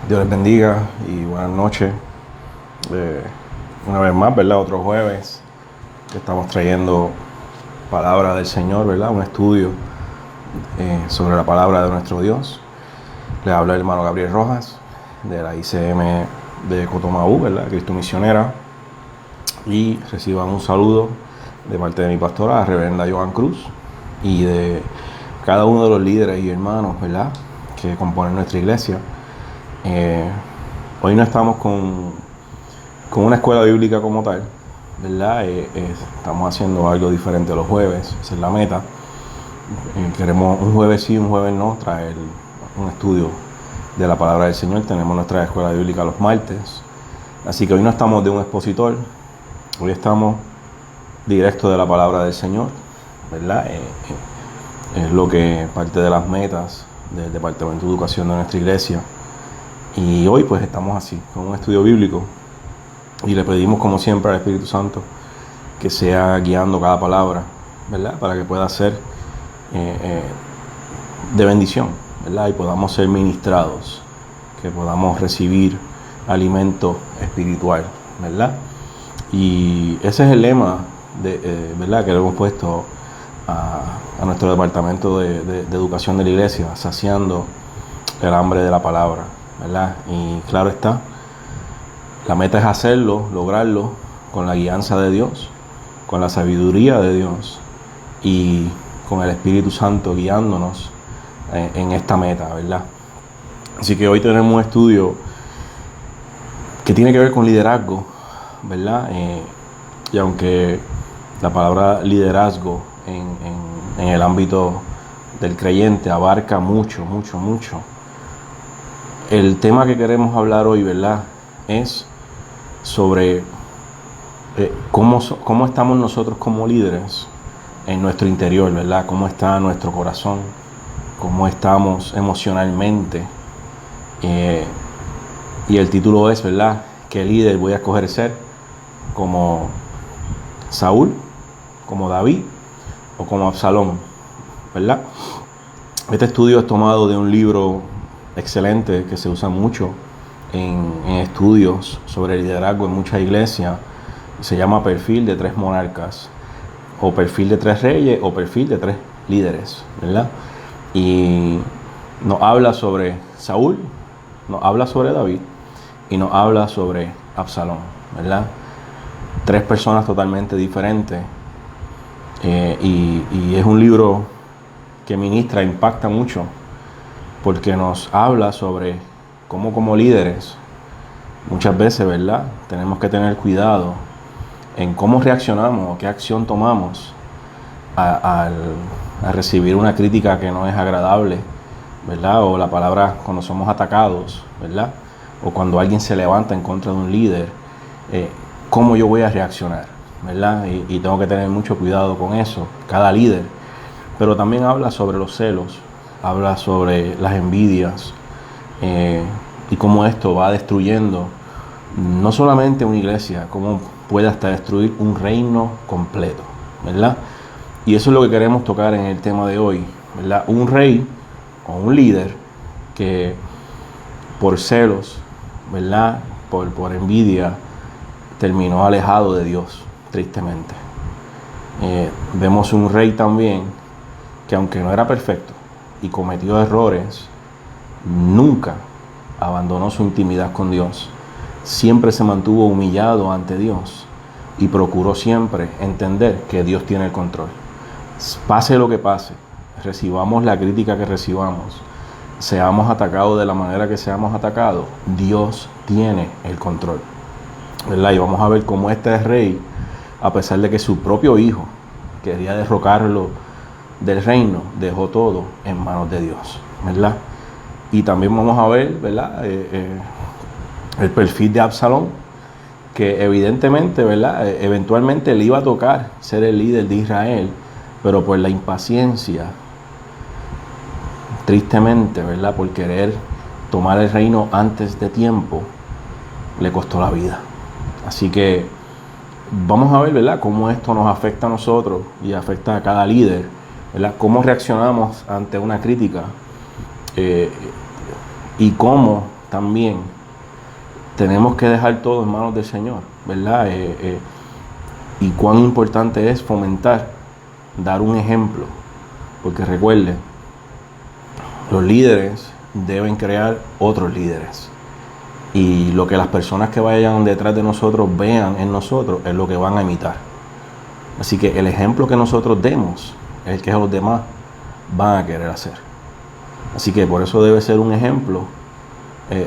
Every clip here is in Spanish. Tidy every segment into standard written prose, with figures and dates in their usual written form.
Dios les bendiga y buenas noches. Una vez más, ¿verdad? Otro jueves que estamos trayendo palabra del Señor, ¿verdad? Un estudio sobre la palabra de nuestro Dios. Le habla el hermano Gabriel Rojas de la ICM de Cotomaú, ¿verdad? Cristo Misionera. Y reciban un saludo de parte de mi pastora, la reverenda Joan Cruz, y de cada uno de los líderes y hermanos, ¿verdad?, que componen nuestra iglesia. Hoy no estamos con una escuela bíblica como tal, ¿verdad? Estamos haciendo algo diferente los jueves, esa es la meta. Queremos un jueves sí, un jueves no, traer un estudio de la palabra del Señor. Tenemos nuestra escuela bíblica los martes, así que hoy no estamos de un expositor, hoy estamos directo de la palabra del Señor, ¿verdad? Es lo que parte de las metas del Departamento de Educación de nuestra iglesia. Y hoy pues estamos así, con un estudio bíblico, y le pedimos como siempre al Espíritu Santo que sea guiando cada palabra, ¿verdad? Para que pueda ser de bendición, ¿verdad? Y podamos ser ministrados, que podamos recibir alimento espiritual, ¿verdad? Y ese es el lema, ¿verdad?, que le hemos puesto a nuestro departamento de educación de la iglesia, saciando el hambre de la palabra, ¿verdad? Y claro está, la meta es hacerlo, lograrlo con la guianza de Dios, con la sabiduría de Dios y con el Espíritu Santo guiándonos en esta meta, ¿verdad? Así que hoy tenemos un estudio que tiene que ver con liderazgo, ¿verdad? Y aunque la palabra liderazgo en el ámbito del creyente abarca mucho, el tema que queremos hablar hoy, ¿verdad?, es sobre cómo estamos nosotros como líderes en nuestro interior, ¿verdad? Cómo está nuestro corazón, cómo estamos emocionalmente. Y el título es, ¿verdad?, ¿qué líder voy a escoger ser? ¿Como Saúl, como David o como Absalón? ¿Verdad? Este estudio es tomado de un libro excelente que se usa mucho en estudios sobre liderazgo en muchas iglesias. Se llama Perfil de 3 monarcas, o Perfil de 3 reyes, o Perfil de 3 líderes, ¿verdad? Y nos habla sobre Saúl, nos habla sobre David y nos habla sobre Absalón, ¿verdad? 3 personas totalmente diferentes, y es un libro que ministra, impacta mucho, porque nos habla sobre cómo como líderes muchas veces, ¿verdad?, tenemos que tener cuidado en cómo reaccionamos o qué acción tomamos a recibir una crítica que no es agradable, ¿verdad? O la palabra cuando somos atacados, ¿verdad? O cuando alguien se levanta en contra de un líder, cómo yo voy a reaccionar, ¿verdad? Y tengo que tener mucho cuidado con eso, cada líder. Pero también habla sobre los celos, habla sobre las envidias, y cómo esto va destruyendo no solamente una iglesia, cómo puede hasta destruir un reino completo, ¿verdad? Y eso es lo que queremos tocar en el tema de hoy, ¿verdad? Un rey o un líder que por celos, ¿verdad?, por envidia, terminó alejado de Dios, tristemente. Vemos un rey también que, aunque no era perfecto y cometió errores, nunca abandonó su intimidad con Dios. Siempre se mantuvo humillado ante Dios y procuró siempre entender que Dios tiene el control. Pase lo que pase, recibamos la crítica que recibamos, seamos atacados de la manera que seamos atacados, Dios tiene el control, ¿verdad? Y vamos a ver cómo este rey, a pesar de que su propio hijo quería derrocarlo del reino, dejó todo en manos de Dios, ¿verdad? Y también vamos a ver, ¿verdad?, el perfil de Absalón, que evidentemente, ¿verdad?, eventualmente le iba a tocar ser el líder de Israel, pero por la impaciencia, tristemente, ¿verdad?, por querer tomar el reino antes de tiempo, le costó la vida. Así que vamos a ver, ¿verdad?, cómo esto nos afecta a nosotros y afecta a cada líder, ¿verdad?, cómo reaccionamos ante una crítica, y cómo también tenemos que dejar todo en manos del Señor, ¿verdad? Y cuán importante es fomentar, dar un ejemplo, porque recuerden, los líderes deben crear otros líderes, y lo que las personas que vayan detrás de nosotros vean en nosotros es lo que van a imitar. Así que el ejemplo que nosotros demos es el que los demás van a querer hacer. Así que por eso debe ser un ejemplo,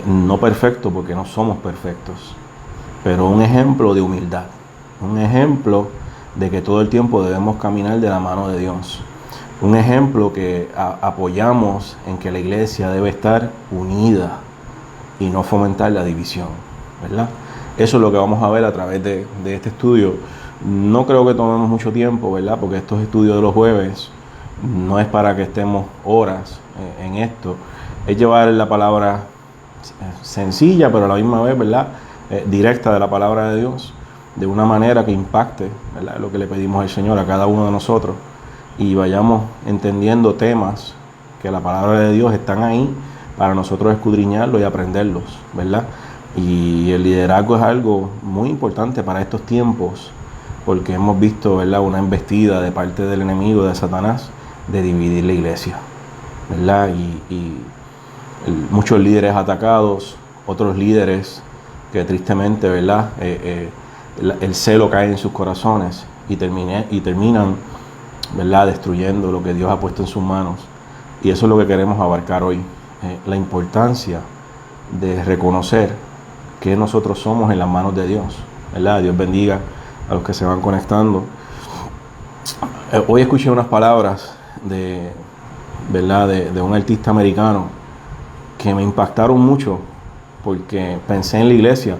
no perfecto, porque no somos perfectos, pero un ejemplo de humildad, un ejemplo de que todo el tiempo debemos caminar de la mano de Dios, un ejemplo que apoyamos en que la iglesia debe estar unida y no fomentar la división, ¿verdad? Eso es lo que vamos a ver a través de este estudio. No creo que tomemos mucho tiempo, ¿verdad? Porque estos estudios de los jueves no es para que estemos horas en esto. Es llevar la palabra sencilla, pero a la misma vez, ¿verdad? Directa de la palabra de Dios, de una manera que impacte, ¿verdad? Lo que le pedimos al Señor a cada uno de nosotros, y vayamos entendiendo temas que la palabra de Dios están ahí para nosotros escudriñarlos y aprenderlos, ¿verdad? Y el liderazgo es algo muy importante para estos tiempos, porque hemos visto, ¿verdad?, una embestida de parte del enemigo, de Satanás, de dividir la iglesia, ¿verdad? Y muchos líderes atacados, otros líderes que tristemente, ¿verdad?, el celo cae en sus corazones y terminan, ¿verdad?, destruyendo lo que Dios ha puesto en sus manos. Y eso es lo que queremos abarcar hoy, la importancia de reconocer que nosotros somos en las manos de Dios, ¿verdad? Dios bendiga a los que se van conectando. Hoy escuché unas palabras ¿verdad?, de un artista americano que me impactaron mucho, porque pensé en la iglesia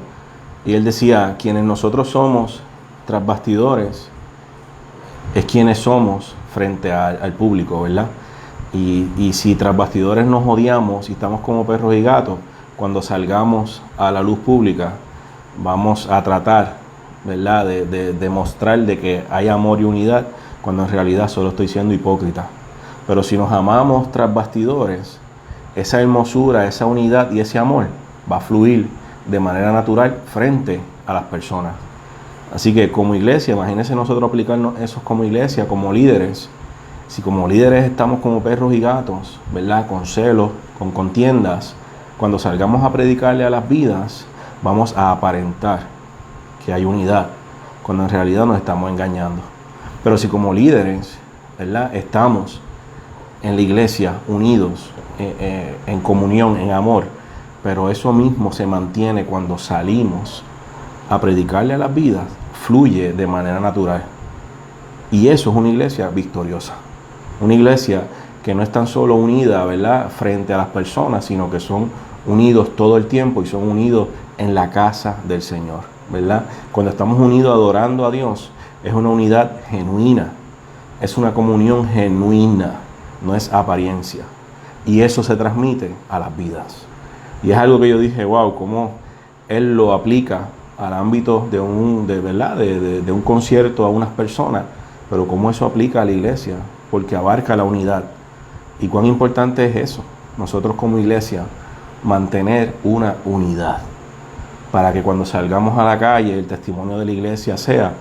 y él decía: quienes nosotros somos tras bastidores es quienes somos frente al público, ¿verdad? Y si tras bastidores nos odiamos y estamos como perros y gatos, cuando salgamos a la luz pública vamos a tratar, ¿verdad?, de mostrar de que hay amor y unidad, cuando en realidad solo estoy siendo hipócrita. Pero si nos amamos tras bastidores, esa hermosura, esa unidad y ese amor va a fluir de manera natural frente a las personas. Así que como iglesia, imagínense nosotros aplicarnos eso como iglesia, como líderes. Si como líderes estamos como perros y gatos, ¿verdad?, con celos, con contiendas, cuando salgamos a predicarle a las vidas, vamos a aparentar que hay unidad, cuando en realidad nos estamos engañando. Pero si como líderes, ¿verdad?, estamos en la iglesia unidos, en comunión, en amor, pero eso mismo se mantiene cuando salimos a predicarle a las vidas, fluye de manera natural. Y eso es una iglesia victoriosa, una iglesia que no es tan solo unida, ¿verdad?, frente a las personas, sino que son unidos todo el tiempo y son unidos en la casa del Señor, ¿verdad? Cuando estamos unidos adorando a Dios, es una unidad genuina, es una comunión genuina, no es apariencia. Y eso se transmite a las vidas. Y es algo que yo dije: wow, cómo Él lo aplica al ámbito de un concierto a unas personas, pero cómo eso aplica a la iglesia, porque abarca la unidad. Y cuán importante es eso, nosotros como iglesia, mantener una unidad, para que cuando salgamos a la calle, el testimonio de la iglesia sea: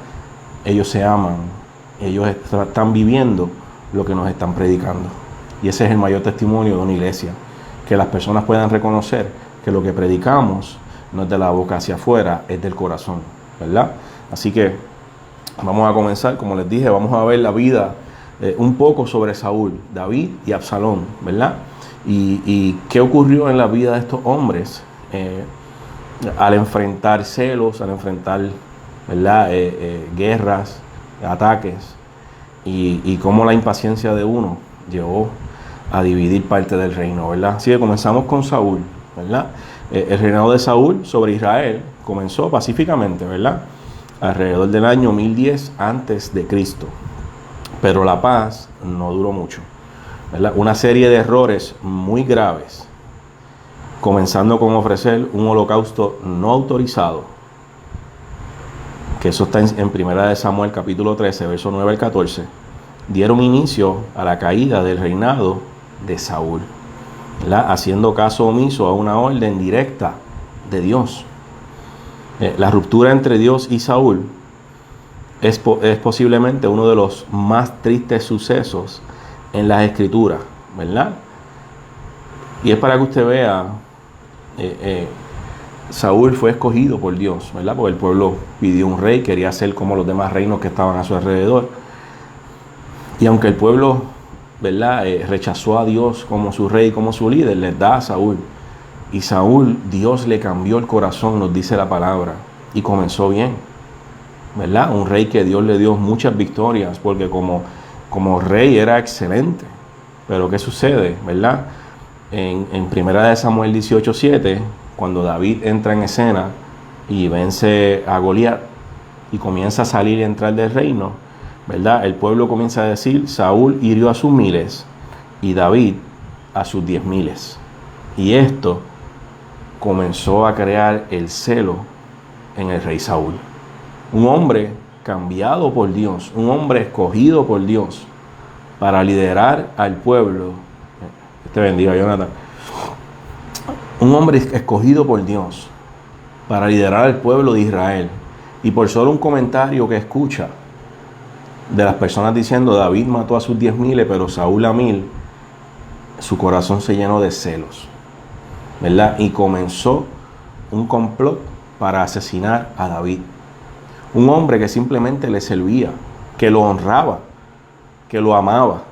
ellos se aman, ellos están viviendo lo que nos están predicando. Y ese es el mayor testimonio de una iglesia, que las personas puedan reconocer que lo que predicamos no es de la boca hacia afuera, es del corazón, ¿verdad? Así que vamos a comenzar. Como les dije, vamos a ver la vida, un poco sobre Saúl, David y Absalón, ¿verdad? Y qué ocurrió en la vida de estos hombres al enfrentar celos, al enfrentar, ¿verdad?, guerras, ataques, y cómo la impaciencia de uno llevó a dividir parte del reino, ¿verdad? Así que comenzamos con Saúl, ¿verdad? El reinado de Saúl sobre Israel comenzó pacíficamente, ¿verdad?, alrededor del año 1010 antes de Cristo. Pero la paz no duró mucho, ¿verdad? Una serie de errores muy graves, comenzando con ofrecer un holocausto no autorizado, que eso está en 1 Samuel capítulo 13, verso 9 al 14, dieron inicio a la caída del reinado de Saúl. ¿verdad?, haciendo caso omiso a una orden directa de Dios. La ruptura entre Dios y Saúl es posiblemente uno de los más tristes sucesos en las Escrituras, ¿verdad? Y es para que usted vea, Saúl fue escogido por Dios, ¿verdad? Porque el pueblo pidió un rey, quería ser como los demás reinos que estaban a su alrededor. Y aunque el pueblo, ¿verdad?, rechazó a Dios como su rey, como su líder, les da a Saúl. Y Saúl, Dios le cambió el corazón, nos dice la palabra, y comenzó bien, ¿verdad? Un rey que Dios le dio muchas victorias, porque como rey era excelente. Pero ¿qué sucede, verdad? En 1 Samuel 18:7, cuando David entra en escena y vence a Goliat y comienza a salir y entrar del reino, ¿verdad?, el pueblo comienza a decir: Saúl hirió a sus miles y David a sus 10,000. Y esto comenzó a crear el celo en el rey Saúl. Un hombre cambiado por Dios, un hombre escogido por Dios para liderar al pueblo. Te bendiga, Jonathan. Un hombre escogido por Dios para liderar al pueblo de Israel. Y por solo un comentario que escucha de las personas diciendo: David mató a sus 10,000, pero Saúl a 1,000, su corazón se llenó de celos, ¿verdad? Y comenzó un complot para asesinar a David. Un hombre que simplemente le servía, que lo honraba, que lo amaba.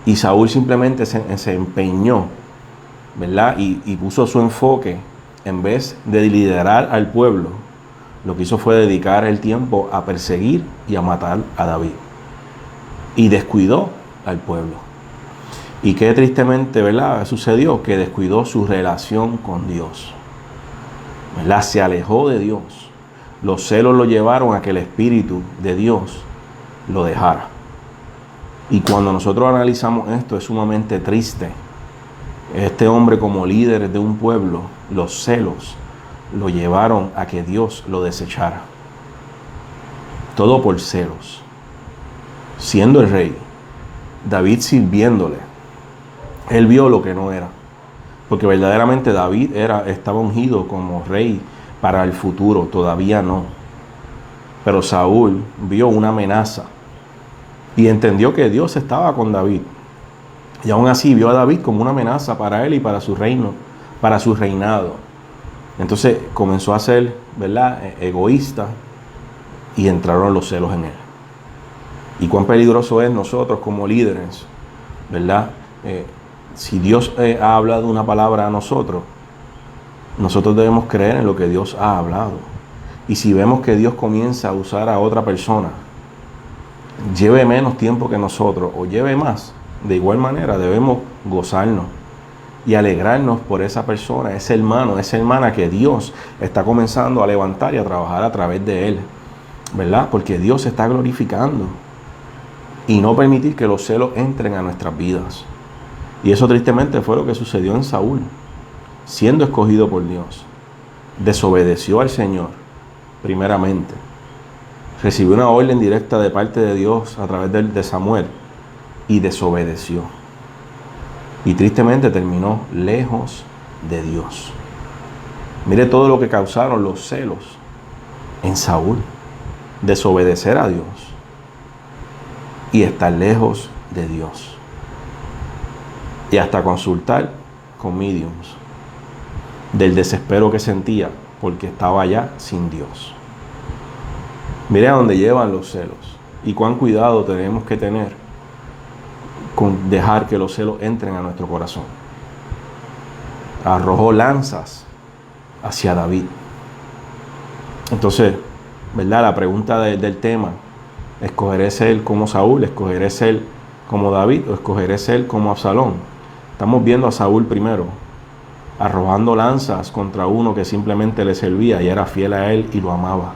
Y Saúl simplemente se empeñó, ¿verdad? Y puso su enfoque, en vez de liderar al pueblo, lo que hizo fue dedicar el tiempo a perseguir y a matar a David. Y descuidó al pueblo. Y qué tristemente, ¿verdad?, sucedió que descuidó su relación con Dios, ¿verdad? Se alejó de Dios. Los celos lo llevaron a que el Espíritu de Dios lo dejara. Y cuando nosotros analizamos esto, es sumamente triste. Este hombre, como líder de un pueblo, los celos lo llevaron a que Dios lo desechara. Todo por celos. Siendo el rey, David sirviéndole, él vio lo que no era. Porque verdaderamente David estaba ungido como rey para el futuro, todavía no. Pero Saúl vio una amenaza y entendió que Dios estaba con David. Y aún así vio a David como una amenaza para él y para su reino, para su reinado. Entonces comenzó a ser, ¿verdad?, egoísta, y entraron los celos en él. Y cuán peligroso es nosotros como líderes, ¿verdad? Si Dios ha hablado una palabra a nosotros debemos creer en lo que Dios ha hablado. Y si vemos que Dios comienza a usar a otra persona, lleve menos tiempo que nosotros o lleve más, de igual manera debemos gozarnos y alegrarnos por esa persona, ese hermano, esa hermana que Dios está comenzando a levantar y a trabajar a través de él, ¿verdad? Porque Dios se está glorificando. Y no permitir que los celos entren a nuestras vidas. Y eso tristemente fue lo que sucedió en Saúl. Siendo escogido por Dios, desobedeció al Señor primeramente. Recibió una orden directa de parte de Dios a través de Samuel y desobedeció. Y tristemente terminó lejos de Dios. Mire todo lo que causaron los celos en Saúl. Desobedecer a Dios y estar lejos de Dios. Y hasta consultar con mediums del desespero que sentía porque estaba ya sin Dios. Mire a dónde llevan los celos y cuán cuidado tenemos que tener con dejar que los celos entren a nuestro corazón. Arrojó lanzas hacia David. Entonces, ¿verdad?, la pregunta del tema: ¿escogeré ser como Saúl? ¿Escogeré ser como David? ¿O escogeré ser como Absalón? Estamos viendo a Saúl primero arrojando lanzas contra uno que simplemente le servía y era fiel a él y lo amaba.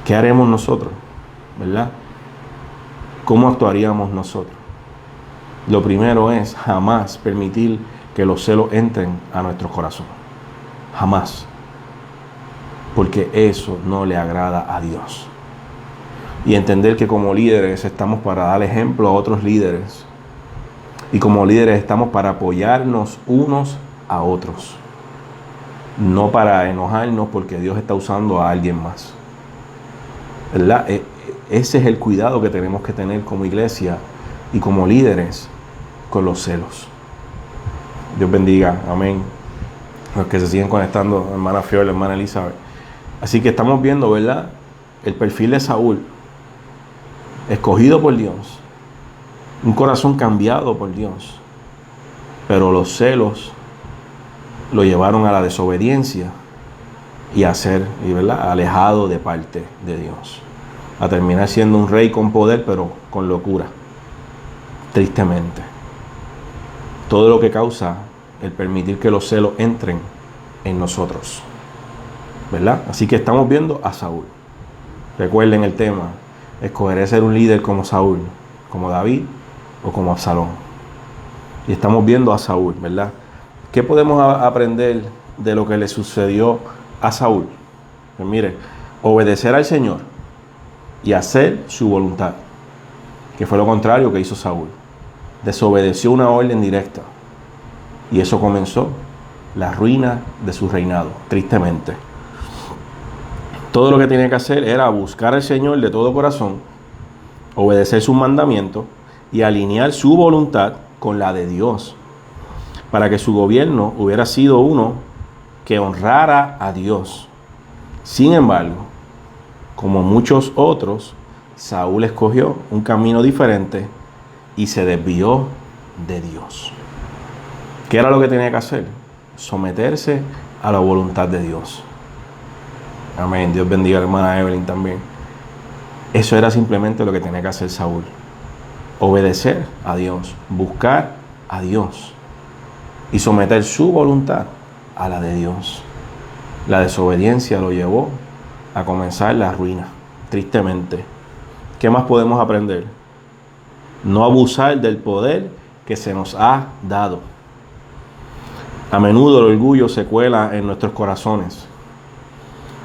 ¿Qué haremos nosotros? ¿Verdad? ¿Cómo actuaríamos nosotros? Lo primero es jamás permitir que los celos entren a nuestro corazón. Jamás. Porque eso no le agrada a Dios. Y entender que como líderes estamos para dar ejemplo a otros líderes. Y como líderes estamos para apoyarnos unos a otros, no para enojarnos porque Dios está usando a alguien más, ¿verdad? Ese es el cuidado que tenemos que tener como iglesia y como líderes con los celos. Dios bendiga, amén. Los que se siguen conectando, hermana Fior, hermana Elizabeth. Así que estamos viendo, ¿verdad?, el perfil de Saúl, escogido por Dios, un corazón cambiado por Dios, pero los celos lo llevaron a la desobediencia y a ser, ¿verdad?, alejado de parte de Dios, a terminar siendo un rey con poder, pero con locura, tristemente. Todo lo que causa el permitir que los celos entren en nosotros, ¿verdad? Así que estamos viendo a Saúl. Recuerden el tema: escogeré ser un líder como Saúl, como David o como Absalón. Y estamos viendo a Saúl, ¿verdad? ¿Qué podemos aprender de lo que le sucedió a Saúl? Pues mire, obedecer al Señor y hacer su voluntad, que fue lo contrario que hizo Saúl. Desobedeció una orden directa y eso comenzó la ruina de su reinado, tristemente. Todo lo que tenía que hacer era buscar al Señor de todo corazón, obedecer sus mandamientos y alinear su voluntad con la de Dios, para que su gobierno hubiera sido uno que honrara a Dios. Sin embargo, como muchos otros, Saúl escogió un camino diferente y se desvió de Dios. ¿Qué era lo que tenía que hacer? Someterse a la voluntad de Dios. Amén. Dios bendiga a la hermana Evelyn también. Eso era simplemente lo que tenía que hacer Saúl. Obedecer a Dios, buscar a Dios y someter su voluntad a la de Dios. La desobediencia lo llevó a comenzar la ruina, tristemente. ¿Qué más podemos aprender? No abusar del poder que se nos ha dado. A menudo el orgullo se cuela en nuestros corazones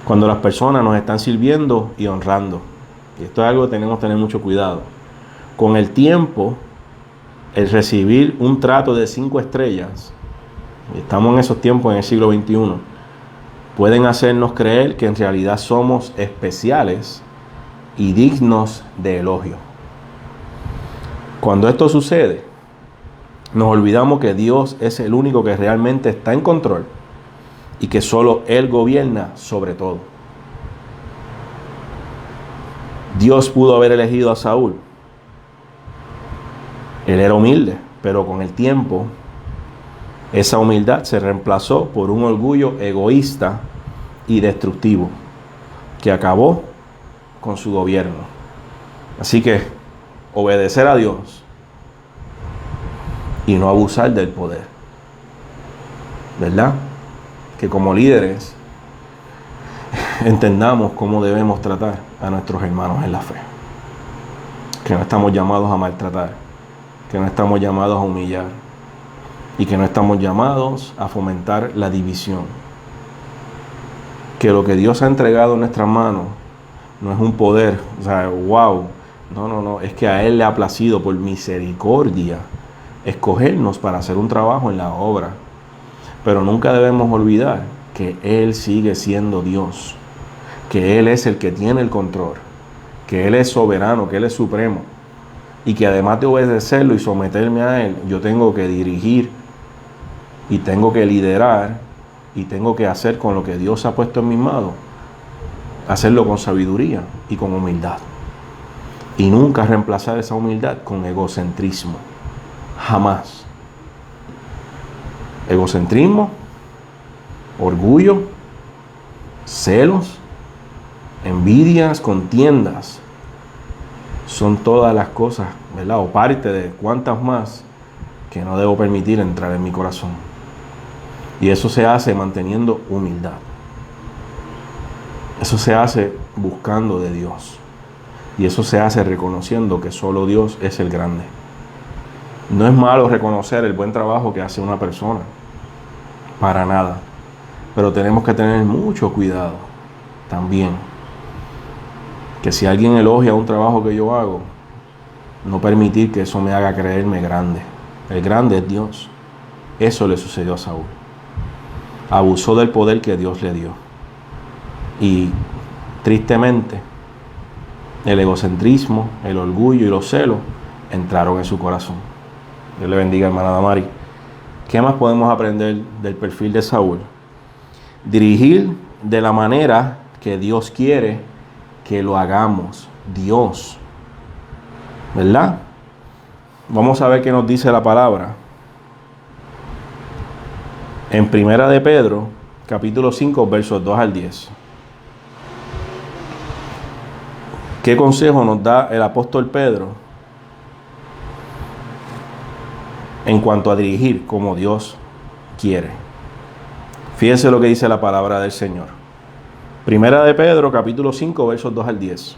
cuando las personas nos están sirviendo y honrando. Y esto es algo que tenemos que tener mucho cuidado. Con el tiempo, el recibir un trato de 5 estrellas, y estamos en esos tiempos en el siglo XXI, pueden hacernos creer que en realidad somos especiales y dignos de elogio. Cuando esto sucede, nos olvidamos que Dios es el único que realmente está en control y que solo Él gobierna sobre todo. Dios pudo haber elegido a Saúl. Él era humilde, pero con el tiempo esa humildad se reemplazó por un orgullo egoísta y destructivo que acabó con su gobierno. Así que obedecer a Dios y no abusar del poder, ¿verdad? Que como líderes entendamos cómo debemos tratar a nuestros hermanos en la fe, que no estamos llamados a maltratar, que no estamos llamados a humillar y que no estamos llamados a fomentar la división. Que lo que Dios ha entregado en nuestras manos no es un poder, o sea, wow, no, es que a Él le ha placido por misericordia escogernos para hacer un trabajo en la obra. Pero nunca debemos olvidar que Él sigue siendo Dios, que Él es el que tiene el control, que Él es soberano, que Él es supremo, y que además de obedecerlo y someterme a Él, yo tengo que dirigir y tengo que liderar y tengo que hacer con lo que Dios ha puesto en mis manos, hacerlo con sabiduría y con humildad. Y nunca reemplazar esa humildad con egocentrismo. Jamás. Egocentrismo, orgullo, celos, envidias, contiendas, son todas las cosas, ¿verdad? O parte de cuantas más que no debo permitir entrar en mi corazón. Y eso se hace manteniendo humildad. Eso se hace buscando de Dios. Y eso se hace reconociendo que solo Dios es el grande. No es malo reconocer el buen trabajo que hace una persona, para nada. Pero tenemos que tener mucho cuidado también. Que si alguien elogia un trabajo que yo hago, no permitir que eso me haga creerme grande. El grande es Dios. Eso le sucedió a Saúl. Abusó del poder que Dios le dio. Y tristemente, el egocentrismo, el orgullo y los celos entraron en su corazón. Dios le bendiga, hermana Damari. ¿Qué más podemos aprender del perfil de Saúl? Dirigir de la manera que Dios quiere que lo hagamos. Dios. ¿Verdad? Vamos a ver qué nos dice la palabra. En Primera de Pedro, capítulo 5, versos 2 al 10. ¿Qué consejo nos da el apóstol Pedro en cuanto a dirigir como Dios quiere? Fíjense lo que dice la palabra del Señor. Primera de Pedro, capítulo 5, versos 2 al 10.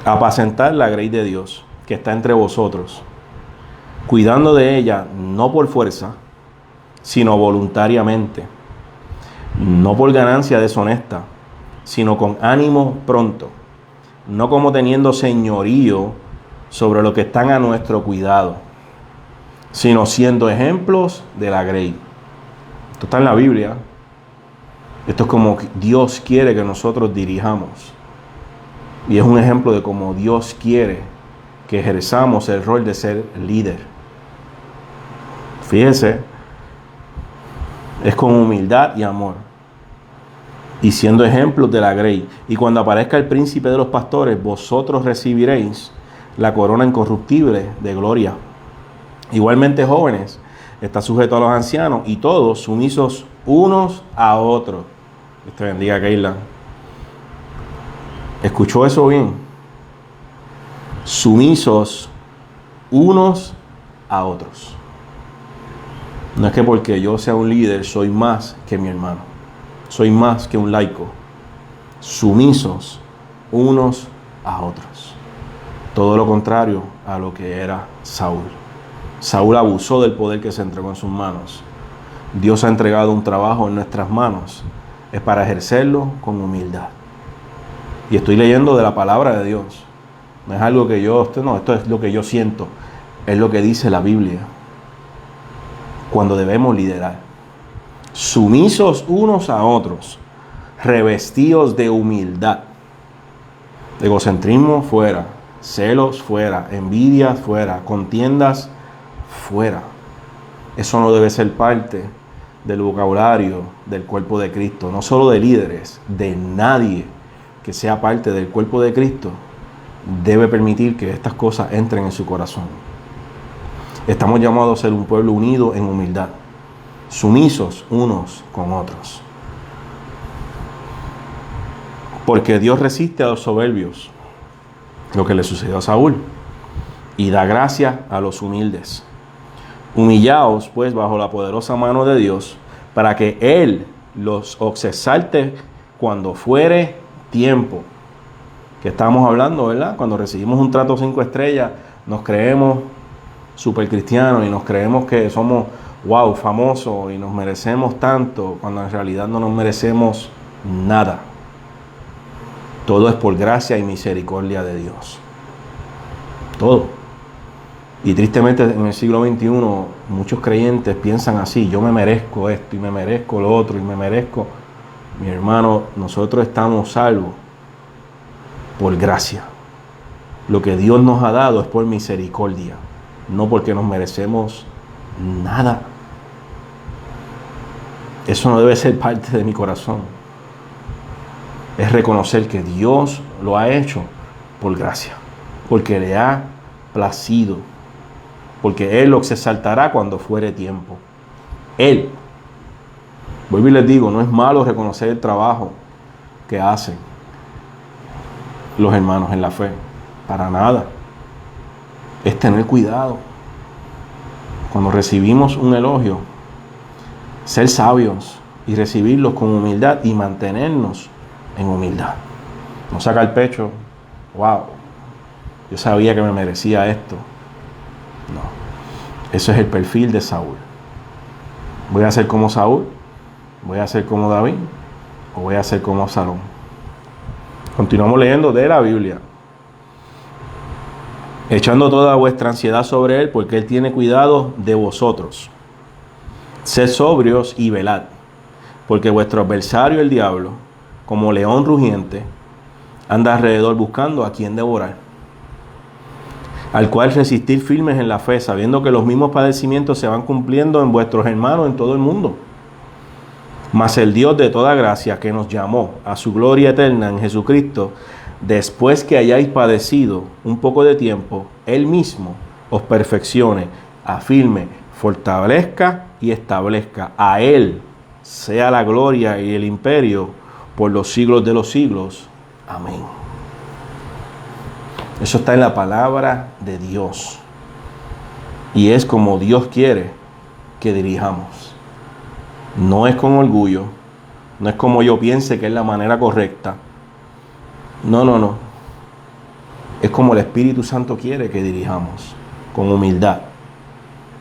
Apacentar la grey de Dios que está entre vosotros, cuidando de ella no por fuerza, sino voluntariamente, no por ganancia deshonesta, sino con ánimo pronto, no como teniendo señorío sobre lo que están a nuestro cuidado, sino siendo ejemplos de la grey. Esto está en la Biblia. Esto es como Dios quiere que nosotros dirijamos. Y es un ejemplo de cómo Dios quiere que ejerzamos el rol de ser líder. Fíjese, es con humildad y amor, y siendo ejemplos de la grey. Y cuando aparezca el príncipe de los pastores, vosotros recibiréis la corona incorruptible de gloria. Igualmente, jóvenes, está sujeto a los ancianos, y todos sumisos unos a otros. Dios te bendiga, Keila. ¿Escuchó eso bien? Sumisos unos a otros. No es que porque yo sea un líder soy más que mi hermano, soy más que un laico. Sumisos unos a otros. Todo lo contrario a lo que era Saúl. Saúl abusó del poder que se entregó en sus manos. Dios ha entregado un trabajo en nuestras manos. Es para ejercerlo con humildad. Y estoy leyendo de la palabra de Dios. No es algo que esto es lo que yo siento. Es lo que dice la Biblia. Cuando debemos liderar. Sumisos unos a otros. Revestidos de humildad. Egocentrismo fuera. Celos fuera. Envidias fuera. Contiendas fuera. Eso no debe ser parte del vocabulario del cuerpo de Cristo. No solo de líderes, de nadie que sea parte del cuerpo de Cristo debe permitir que estas cosas entren en su corazón. Estamos llamados a ser un pueblo unido en humildad, sumisos unos con otros. Porque Dios resiste a los soberbios, lo que le sucedió a Saúl, y da gracia a los humildes. Humillaos pues bajo la poderosa mano de Dios, para que Él los exalte cuando fuere tiempo. Que estamos hablando, ¿verdad? Cuando recibimos un trato 5 estrellas, nos creemos super cristianos y nos creemos que somos, wow, famosos y nos merecemos tanto, cuando en realidad no nos merecemos nada. Todo es por gracia y misericordia de Dios. Todo. Y tristemente en el siglo XXI muchos creyentes piensan así: yo me merezco esto y me merezco lo otro y me merezco. Mi hermano, nosotros estamos salvos por gracia. Lo que Dios nos ha dado es por misericordia, no porque nos merecemos nada. Eso no debe ser parte de mi corazón. Es reconocer que Dios lo ha hecho por gracia, porque le ha placido, porque Él los exaltará cuando fuere tiempo. Él. Vuelvo y les digo, no es malo reconocer el trabajo que hacen los hermanos en la fe. Para nada. Es tener cuidado. Cuando recibimos un elogio, ser sabios y recibirlos con humildad y mantenernos en humildad. No sacar el pecho. Wow, yo sabía que me merecía esto. No. Eso es el perfil de Saúl. ¿Voy a ser como Saúl? ¿Voy a ser como David? ¿O voy a ser como Absalón? Continuamos leyendo de la Biblia. echando toda vuestra ansiedad sobre él, porque él tiene cuidado de vosotros. Sed sobrios y velad, porque vuestro adversario el diablo, como león rugiente, anda alrededor buscando a quien devorar, al cual resistir firmes en la fe, sabiendo que los mismos padecimientos se van cumpliendo en vuestros hermanos en todo el mundo. Mas el Dios de toda gracia, que nos llamó a su gloria eterna en Jesucristo, después que hayáis padecido un poco de tiempo, Él mismo os perfeccione, afirme, fortalezca y establezca. A Él sea la gloria y el imperio por los siglos de los siglos. Amén. Eso está en la palabra de Dios. Y es como Dios quiere que dirijamos. No es con orgullo, no es como yo piense que es la manera correcta. No. Es como el Espíritu Santo quiere que dirijamos, con humildad,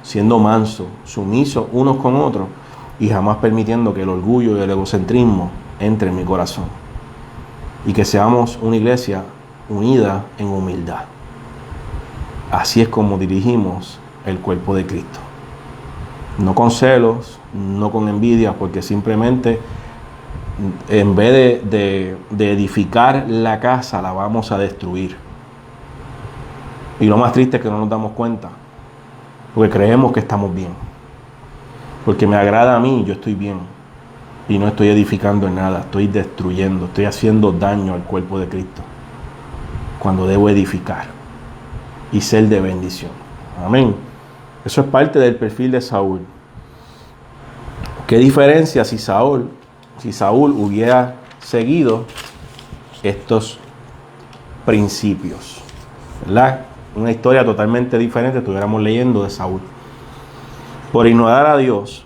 siendo manso, sumiso unos con otros y jamás permitiendo que el orgullo y el egocentrismo entre en mi corazón. Y que seamos una iglesia unida en humildad. Así es como dirigimos el cuerpo de Cristo. No con celos, no con envidia, porque simplemente en vez de edificar la casa, la vamos a destruir. Y lo más triste es que no nos damos cuenta, porque creemos que estamos bien. Porque me agrada a mí, yo estoy bien. Y no estoy edificando en nada, estoy destruyendo, estoy haciendo daño al cuerpo de Cristo. Cuando debo edificar y ser de bendición. Amén. Eso es parte del perfil de Saúl. ¿Qué diferencia si Saúl hubiera seguido estos principios? ¿Verdad? Una historia totalmente diferente estuviéramos leyendo de Saúl. Por ignorar a Dios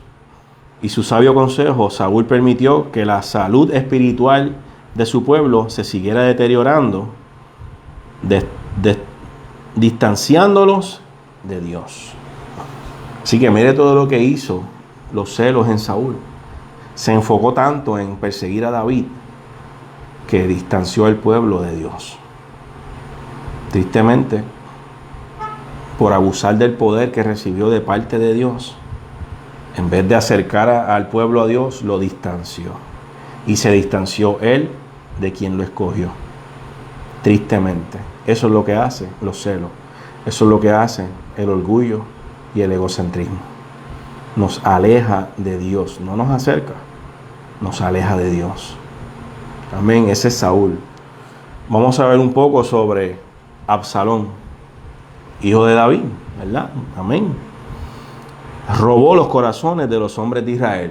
y su sabio consejo, Saúl permitió que la salud espiritual de su pueblo se siguiera deteriorando, distanciándolos de Dios. Así que mire todo lo que hizo los celos en Saúl. Se enfocó tanto en perseguir a David que distanció al pueblo de Dios. Tristemente, por abusar del poder que recibió de parte de Dios, en vez de acercar al pueblo a Dios, lo distanció. Y se distanció él de quien lo escogió. Tristemente. Eso es lo que hace los celos. Eso es lo que hace el orgullo y el egocentrismo. Nos aleja de Dios. No nos acerca. Nos aleja de Dios. Amén. Ese es Saúl. Vamos a ver un poco sobre Absalón, hijo de David, ¿verdad? Amén. Robó los corazones de los hombres de Israel.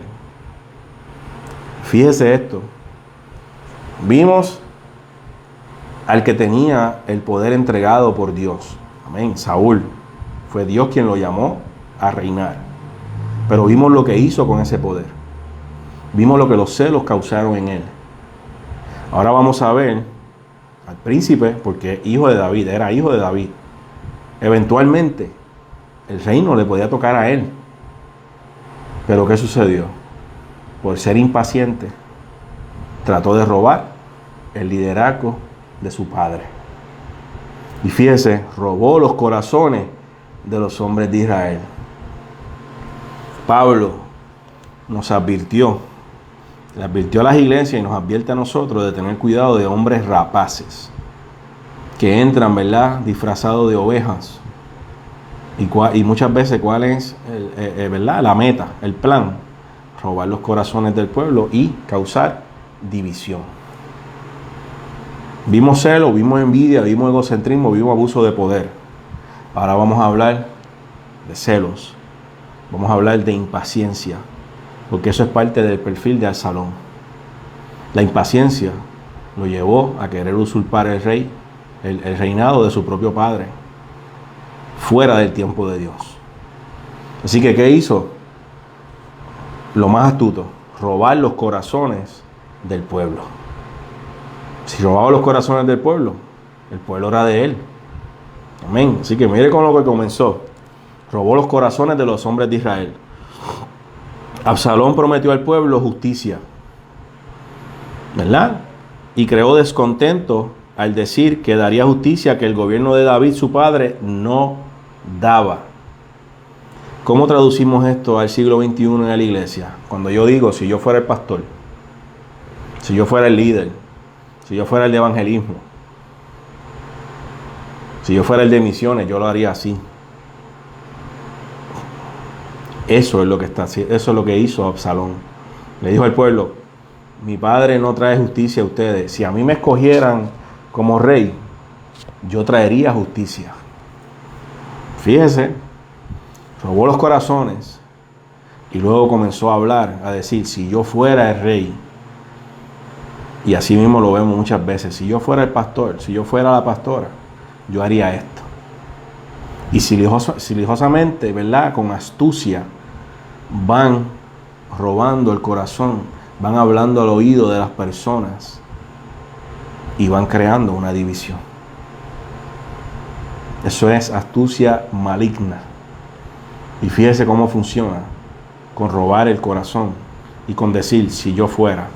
Fíjese esto. Vimos al que tenía el poder entregado por Dios. Amén. Saúl. Fue Dios quien lo llamó a reinar. Pero vimos lo que hizo con ese poder. Vimos lo que los celos causaron en él. Ahora vamos a ver al príncipe, porque hijo de David, era hijo de David. Eventualmente, el reino le podía tocar a él. Pero ¿qué sucedió? Por ser impaciente, trató de robar el liderazgo de su padre. Y fíjese, robó los corazones de los hombres de Israel. Pablo nos advirtió, le advirtió a las iglesias y nos advierte a nosotros de tener cuidado de hombres rapaces que entran, ¿verdad?, disfrazados de ovejas. Y muchas veces, ¿cuál es ¿verdad?, la meta, el plan? Robar los corazones del pueblo y causar división. Vimos celo, vimos envidia, vimos egocentrismo, vimos abuso de poder. Ahora vamos a hablar de celos. Vamos a hablar de impaciencia, porque eso es parte del perfil de Absalón. La impaciencia lo llevó a querer usurpar el reinado de su propio padre, fuera del tiempo de Dios. Así que, ¿qué hizo? Lo más astuto, robar los corazones del pueblo. Si robaba los corazones del pueblo, el pueblo era de él. Amén. Así que mire con lo que comenzó. Robó los corazones de los hombres de Israel. Absalón prometió al pueblo justicia, ¿verdad? Y creó descontento al decir que daría justicia que el gobierno de David, su padre, no daba. ¿Cómo traducimos esto al siglo XXI en la iglesia? Cuando yo digo, si yo fuera el pastor, si yo fuera el líder, si yo fuera el de evangelismo, si yo fuera el de misiones, yo lo haría así. Eso es lo que eso es lo que hizo Absalón. Le dijo al pueblo: mi padre no trae justicia a ustedes. Si a mí me escogieran como rey, yo traería justicia. Fíjese, robó los corazones y luego comenzó a hablar, a decir: si yo fuera el rey. Y así mismo lo vemos muchas veces: si yo fuera el pastor, si yo fuera la pastora, yo haría esto. Y silenciosamente, ¿verdad?, con astucia, van robando el corazón, van hablando al oído de las personas y van creando una división. Eso es astucia maligna. Y fíjese cómo funciona, con robar el corazón y con decir: si yo fuera,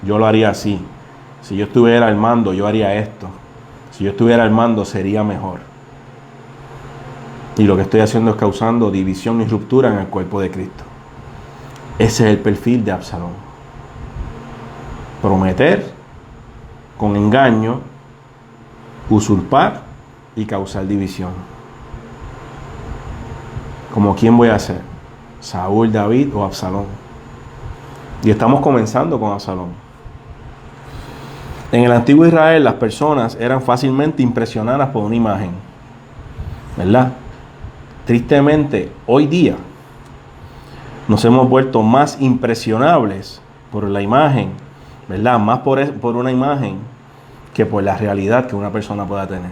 yo lo haría así. Si yo estuviera al mando, yo haría esto. Si yo estuviera al mando, sería mejor. Y lo que estoy haciendo es causando división y ruptura en el cuerpo de Cristo. Ese es el perfil de Absalón. Prometer con engaño, usurpar y causar división. ¿Como quién voy a ser? ¿Saúl, David o Absalón? Y estamos comenzando con Absalón. En el antiguo Israel, las personas eran fácilmente impresionadas por una imagen, ¿verdad? Tristemente, hoy día nos hemos vuelto más impresionables por la imagen, ¿verdad? Más por una imagen que por la realidad que una persona pueda tener.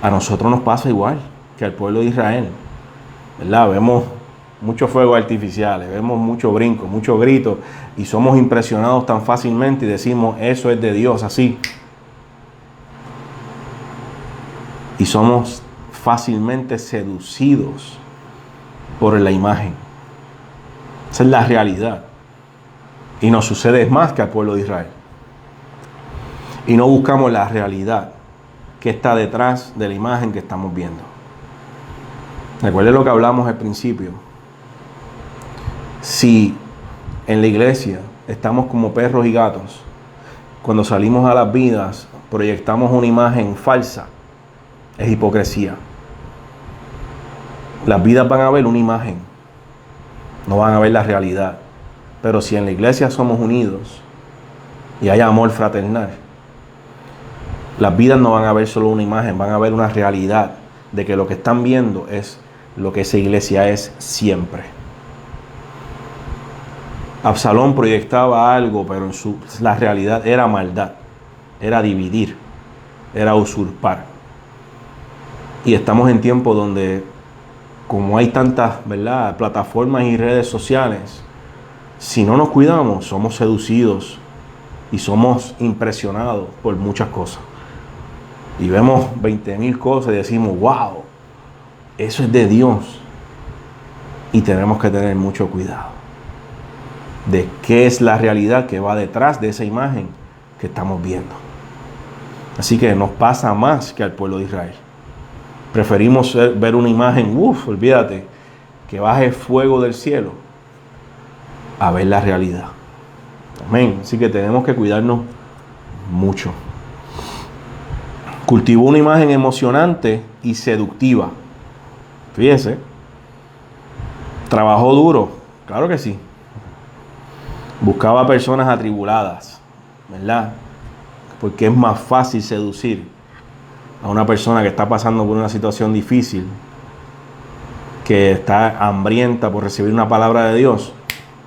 A nosotros nos pasa igual que al pueblo de Israel, ¿verdad? Vemos muchos fuegos artificiales, vemos mucho brinco, mucho grito, y somos impresionados tan fácilmente y decimos: eso es de Dios, así. Y somos fácilmente seducidos por la imagen. Esa es la realidad. Y nos sucede más que al pueblo de Israel. Y no buscamos la realidad que está detrás de la imagen que estamos viendo. Recuerden lo que hablamos al principio. Si en la iglesia estamos como perros y gatos, cuando salimos a las vidas proyectamos una imagen falsa, es hipocresía. Las vidas van a ver una imagen, no van a ver la realidad. Pero si en la iglesia somos unidos y hay amor fraternal, las vidas no van a ver solo una imagen, van a ver una realidad de que lo que están viendo es lo que esa iglesia es siempre. Absalón proyectaba algo, pero la realidad era maldad, era dividir, era usurpar. Y estamos en tiempos donde, como hay tantas, ¿verdad?, plataformas y redes sociales, si no nos cuidamos, somos seducidos y somos impresionados por muchas cosas. Y vemos 20,000 cosas y decimos: wow, eso es de Dios. Y tenemos que tener mucho cuidado de qué es la realidad que va detrás de esa imagen que estamos viendo. Así que nos pasa más que al pueblo de Israel. Preferimos ver una imagen, olvídate, que baje fuego del cielo, a ver la realidad. Amén. Así que tenemos que cuidarnos mucho. Cultivó una imagen emocionante y seductiva. Fíjese. Trabajó duro, claro que sí. Buscaba personas atribuladas, ¿verdad? Porque es más fácil seducir a una persona que está pasando por una situación difícil, que está hambrienta por recibir una palabra de Dios.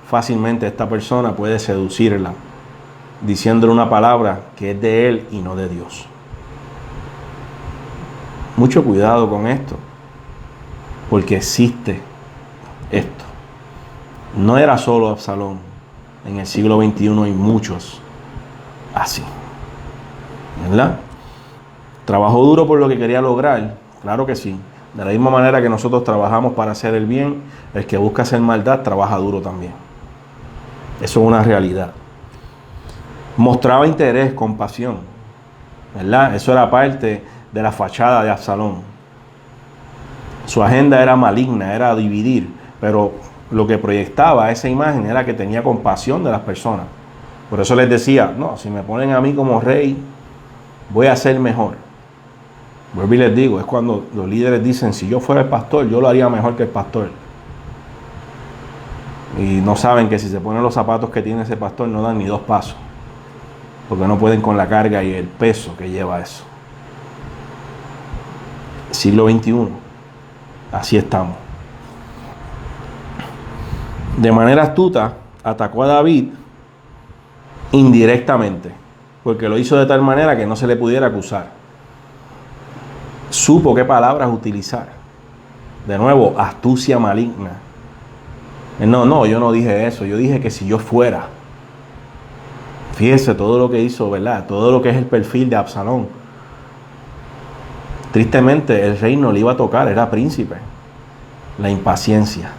Fácilmente esta persona puede seducirla, diciéndole una palabra que es de él y no de Dios. Mucho cuidado con esto, porque existe esto. No era solo Absalón. En el siglo XXI hay muchos así, ¿verdad? Trabajó duro por lo que quería lograr, claro que sí. De la misma manera que nosotros trabajamos para hacer el bien, el que busca hacer maldad trabaja duro también. Eso es una realidad. Mostraba interés, compasión. ¿verdad? Eso era parte de la fachada de Absalón. Su agenda era maligna, era dividir, pero lo que proyectaba esa imagen era que tenía compasión de las personas. Por eso les decía, no, si me ponen a mí como rey, voy a ser mejor. Vuelvo y les digo, es cuando los líderes dicen, si yo fuera el pastor, yo lo haría mejor que el pastor. Y no saben que si se ponen los zapatos que tiene ese pastor, no dan ni 2 pasos. Porque no pueden con la carga y el peso que lleva eso. Siglo XXI. Así estamos. De manera astuta, atacó a David indirectamente, porque lo hizo de tal manera que no se le pudiera acusar. Supo qué palabras utilizar. De nuevo, astucia maligna. No, yo no dije eso. Yo dije que si yo fuera. Fíjese todo lo que hizo, ¿verdad? Todo lo que es el perfil de Absalón. Tristemente, el rey no le iba a tocar, era príncipe. La impaciencia,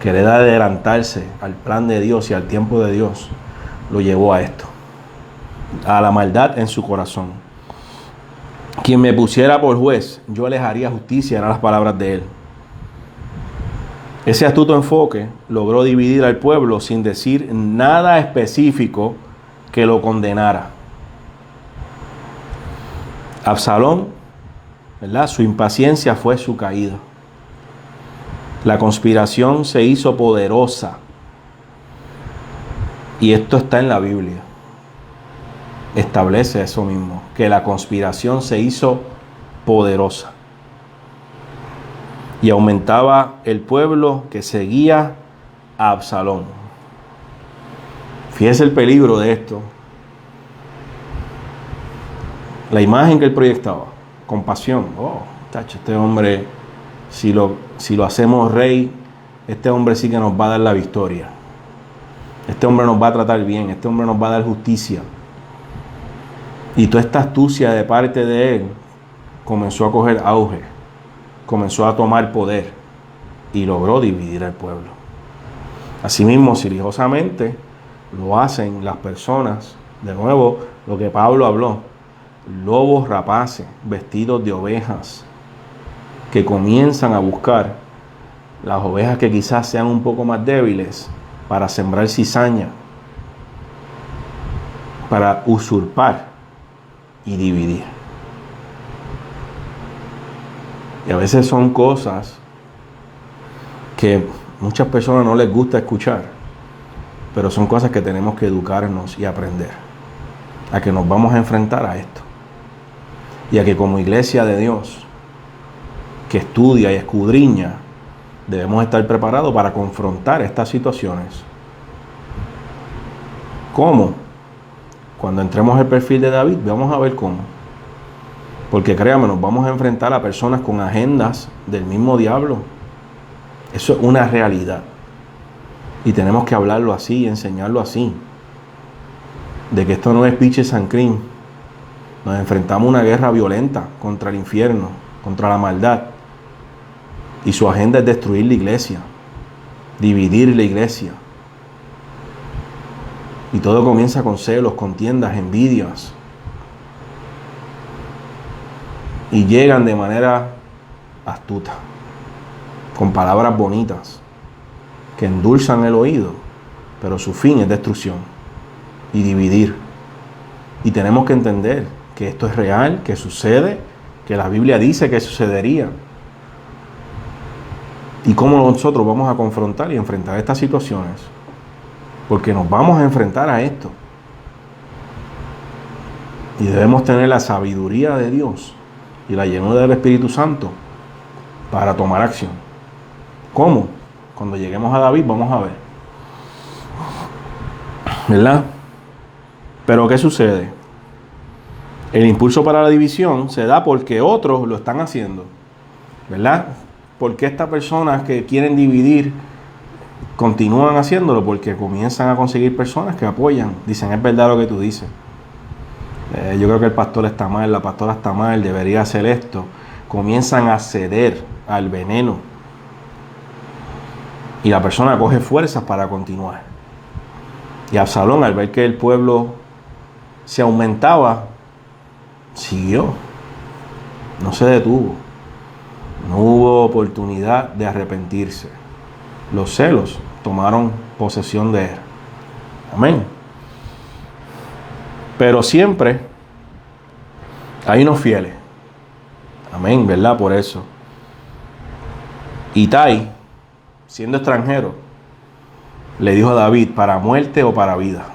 querer adelantarse al plan de Dios y al tiempo de Dios, lo llevó a esto, a la maldad en su corazón. Quien me pusiera por juez, yo les haría justicia, eran las palabras de él. Ese astuto enfoque logró dividir al pueblo sin decir nada específico que lo condenara. Absalón, ¿verdad? Su impaciencia fue su caída. La conspiración se hizo poderosa. Y esto está en la Biblia. Establece eso mismo, que la conspiración se hizo poderosa. Y aumentaba el pueblo que seguía a Absalón. Fíjese el peligro de esto. La imagen que él proyectaba, compasión. Oh, tacho, este hombre, si lo hacemos rey, este hombre sí que nos va a dar la victoria. Este hombre nos va a tratar bien, este hombre nos va a dar justicia. Y toda esta astucia de parte de él comenzó a coger auge, comenzó a tomar poder y logró dividir al pueblo. Asimismo, silenciosamente lo hacen las personas, de nuevo, lo que Pablo habló, lobos rapaces, vestidos de ovejas, que comienzan a buscar las ovejas que quizás sean un poco más débiles para sembrar cizaña, para usurpar y dividir. Y a veces son cosas que muchas personas no les gusta escuchar, pero son cosas que tenemos que educarnos y aprender, a que nos vamos a enfrentar a esto. Y a que como iglesia de Dios, que estudia y escudriña, debemos estar preparados para confrontar estas situaciones. ¿Cómo? Cuando entremos al perfil de David, vamos a ver cómo. Porque créanme, nos vamos a enfrentar a personas con agendas del mismo diablo. Eso es una realidad. Y tenemos que hablarlo así y enseñarlo así. De que esto no es pitches and cream. Nos enfrentamos a una guerra violenta contra el infierno, contra la maldad. Y su agenda es destruir la iglesia, dividir la iglesia. Y todo comienza con celos, contiendas, envidias. Y llegan de manera astuta, con palabras bonitas, que endulzan el oído, pero su fin es destrucción y dividir. Y tenemos que entender que esto es real, que sucede, que la Biblia dice que sucedería. Y cómo nosotros vamos a confrontar y enfrentar estas situaciones. Porque nos vamos a enfrentar a esto. Y debemos tener la sabiduría de Dios y la llenura del Espíritu Santo para tomar acción. ¿Cómo? Cuando lleguemos a David vamos a ver. ¿Verdad? Pero ¿qué sucede? El impulso para la división se da porque otros lo están haciendo. ¿Verdad? Porque estas personas que quieren dividir continúan haciéndolo porque comienzan a conseguir personas que apoyan. Dicen, es verdad lo que tú dices. Yo creo que el pastor está mal, la pastora está mal, debería hacer esto. Comienzan a ceder al veneno. Y la persona coge fuerzas para continuar. Y Absalón, al ver que el pueblo se aumentaba, siguió, no se detuvo, no hubo oportunidad de arrepentirse. Los celos tomaron posesión de él. Amén. Pero siempre hay unos fieles. Amén, ¿verdad? Por eso. Itai, siendo extranjero, le dijo a David, ¿para muerte o para vida?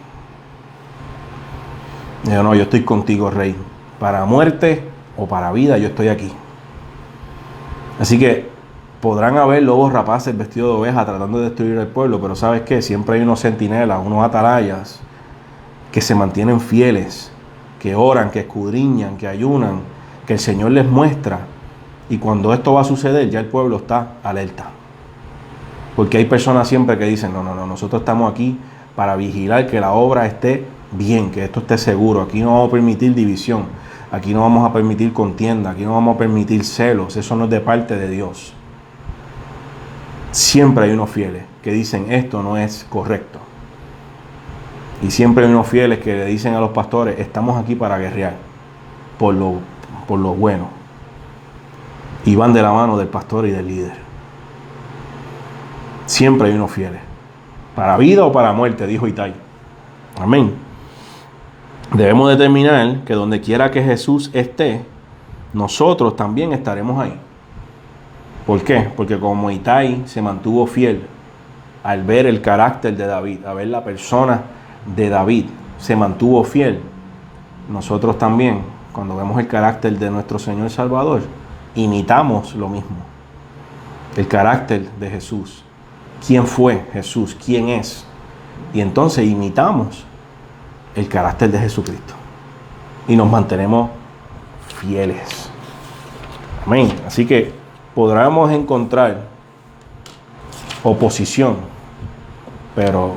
Dijo, no, yo estoy contigo, rey. Para muerte o para vida, yo estoy aquí. Así que podrán haber lobos rapaces vestidos de oveja tratando de destruir el pueblo, pero ¿sabes qué? Siempre hay unos centinelas, unos atalayas que se mantienen fieles, que oran, que escudriñan, que ayunan, que el Señor les muestra. Y cuando esto va a suceder, ya el pueblo está alerta. Porque hay personas siempre que dicen, no, nosotros estamos aquí para vigilar que la obra esté bien, que esto esté seguro. Aquí no vamos a permitir división, aquí no vamos a permitir contienda, aquí no vamos a permitir celos. Eso no es de parte de Dios. Siempre hay unos fieles que dicen, esto no es correcto. Y siempre hay unos fieles que le dicen a los pastores, estamos aquí para guerrear por lo bueno. Y van de la mano del pastor y del líder. Siempre hay unos fieles. Para vida o para muerte, dijo Itai. Amén. Debemos determinar que donde quiera que Jesús esté, nosotros también estaremos ahí. ¿Por qué? Porque como Itai se mantuvo fiel al ver el carácter de David, a ver la persona de David, se mantuvo fiel. Nosotros también, cuando vemos el carácter de nuestro Señor Salvador, imitamos lo mismo. El carácter de Jesús. ¿Quién fue Jesús? ¿Quién es? Y entonces imitamos el carácter de Jesucristo. Y nos mantenemos fieles. Amén. Así que podremos encontrar oposición, pero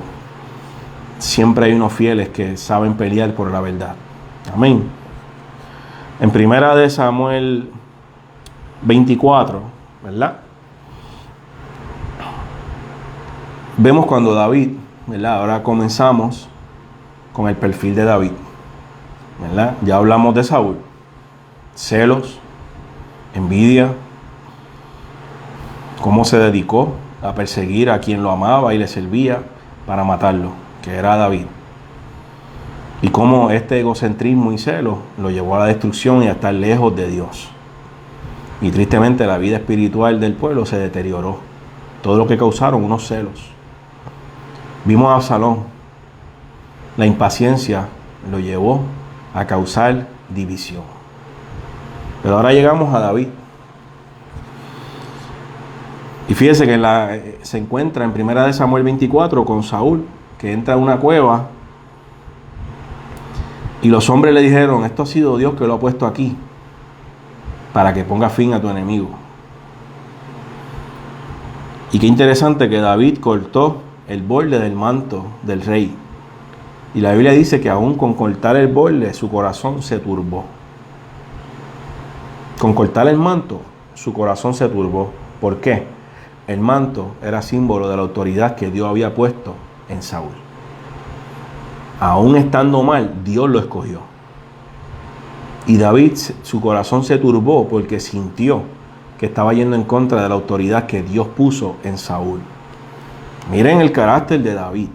siempre hay unos fieles que saben pelear por la verdad. Amén. En primera de Samuel 24, ¿verdad? Vemos cuando David, ¿verdad? Ahora comenzamos con el perfil de David, ¿verdad? Ya hablamos de Saúl. Celos, envidia, cómo se dedicó a perseguir a quien lo amaba y le servía para matarlo, que era David. Y cómo este egocentrismo y celos lo llevó a la destrucción y a estar lejos de Dios. Y tristemente la vida espiritual del pueblo se deterioró. Todo lo que causaron unos celos. Vimos a Absalón. La impaciencia lo llevó a causar división. Pero ahora llegamos a David. Y fíjese que se encuentra en 1 Samuel 24 con Saúl, que entra a una cueva. Y los hombres le dijeron, esto ha sido Dios que lo ha puesto aquí, para que ponga fin a tu enemigo. Y qué interesante que David cortó el borde del manto del rey. Y la Biblia dice que aún con cortar el borde, su corazón se turbó. Con cortar el manto, su corazón se turbó. ¿Por qué? El manto era símbolo de la autoridad que Dios había puesto en Saúl. Aún estando mal, Dios lo escogió. Y David, su corazón se turbó porque sintió que estaba yendo en contra de la autoridad que Dios puso en Saúl. Miren el carácter de David.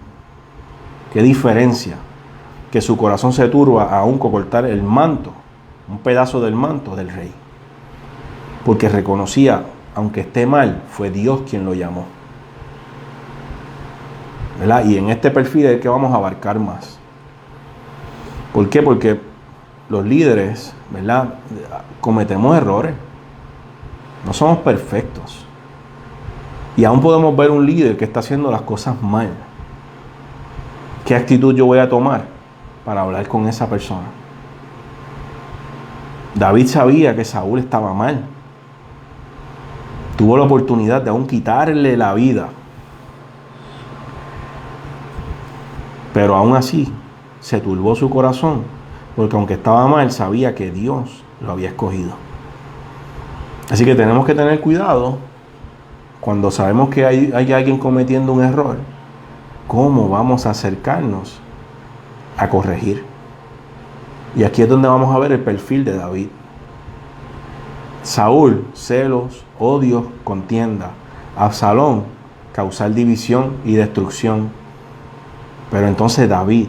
Qué diferencia. Que su corazón se turba aún con cortar el manto, un pedazo del manto del rey. Porque reconocía, aunque esté mal, fue Dios quien lo llamó. ¿Verdad? Y en este perfil es el que vamos a abarcar más. ¿Por qué? Porque los líderes, ¿verdad?, cometemos errores. No somos perfectos. Y aún podemos ver un líder que está haciendo las cosas mal. ¿Qué actitud yo voy a tomar para hablar con esa persona? David sabía que Saúl estaba mal. Tuvo la oportunidad de aún quitarle la vida. Pero aún así se turbó su corazón, porque aunque estaba mal, sabía que Dios lo había escogido. Así que tenemos que tener cuidado cuando sabemos que hay alguien cometiendo un error. ¿Cómo vamos a acercarnos a corregir? Y aquí es donde vamos a ver el perfil de David. Saúl, celos, odio, contienda. Absalón, causar división y destrucción. Pero entonces David,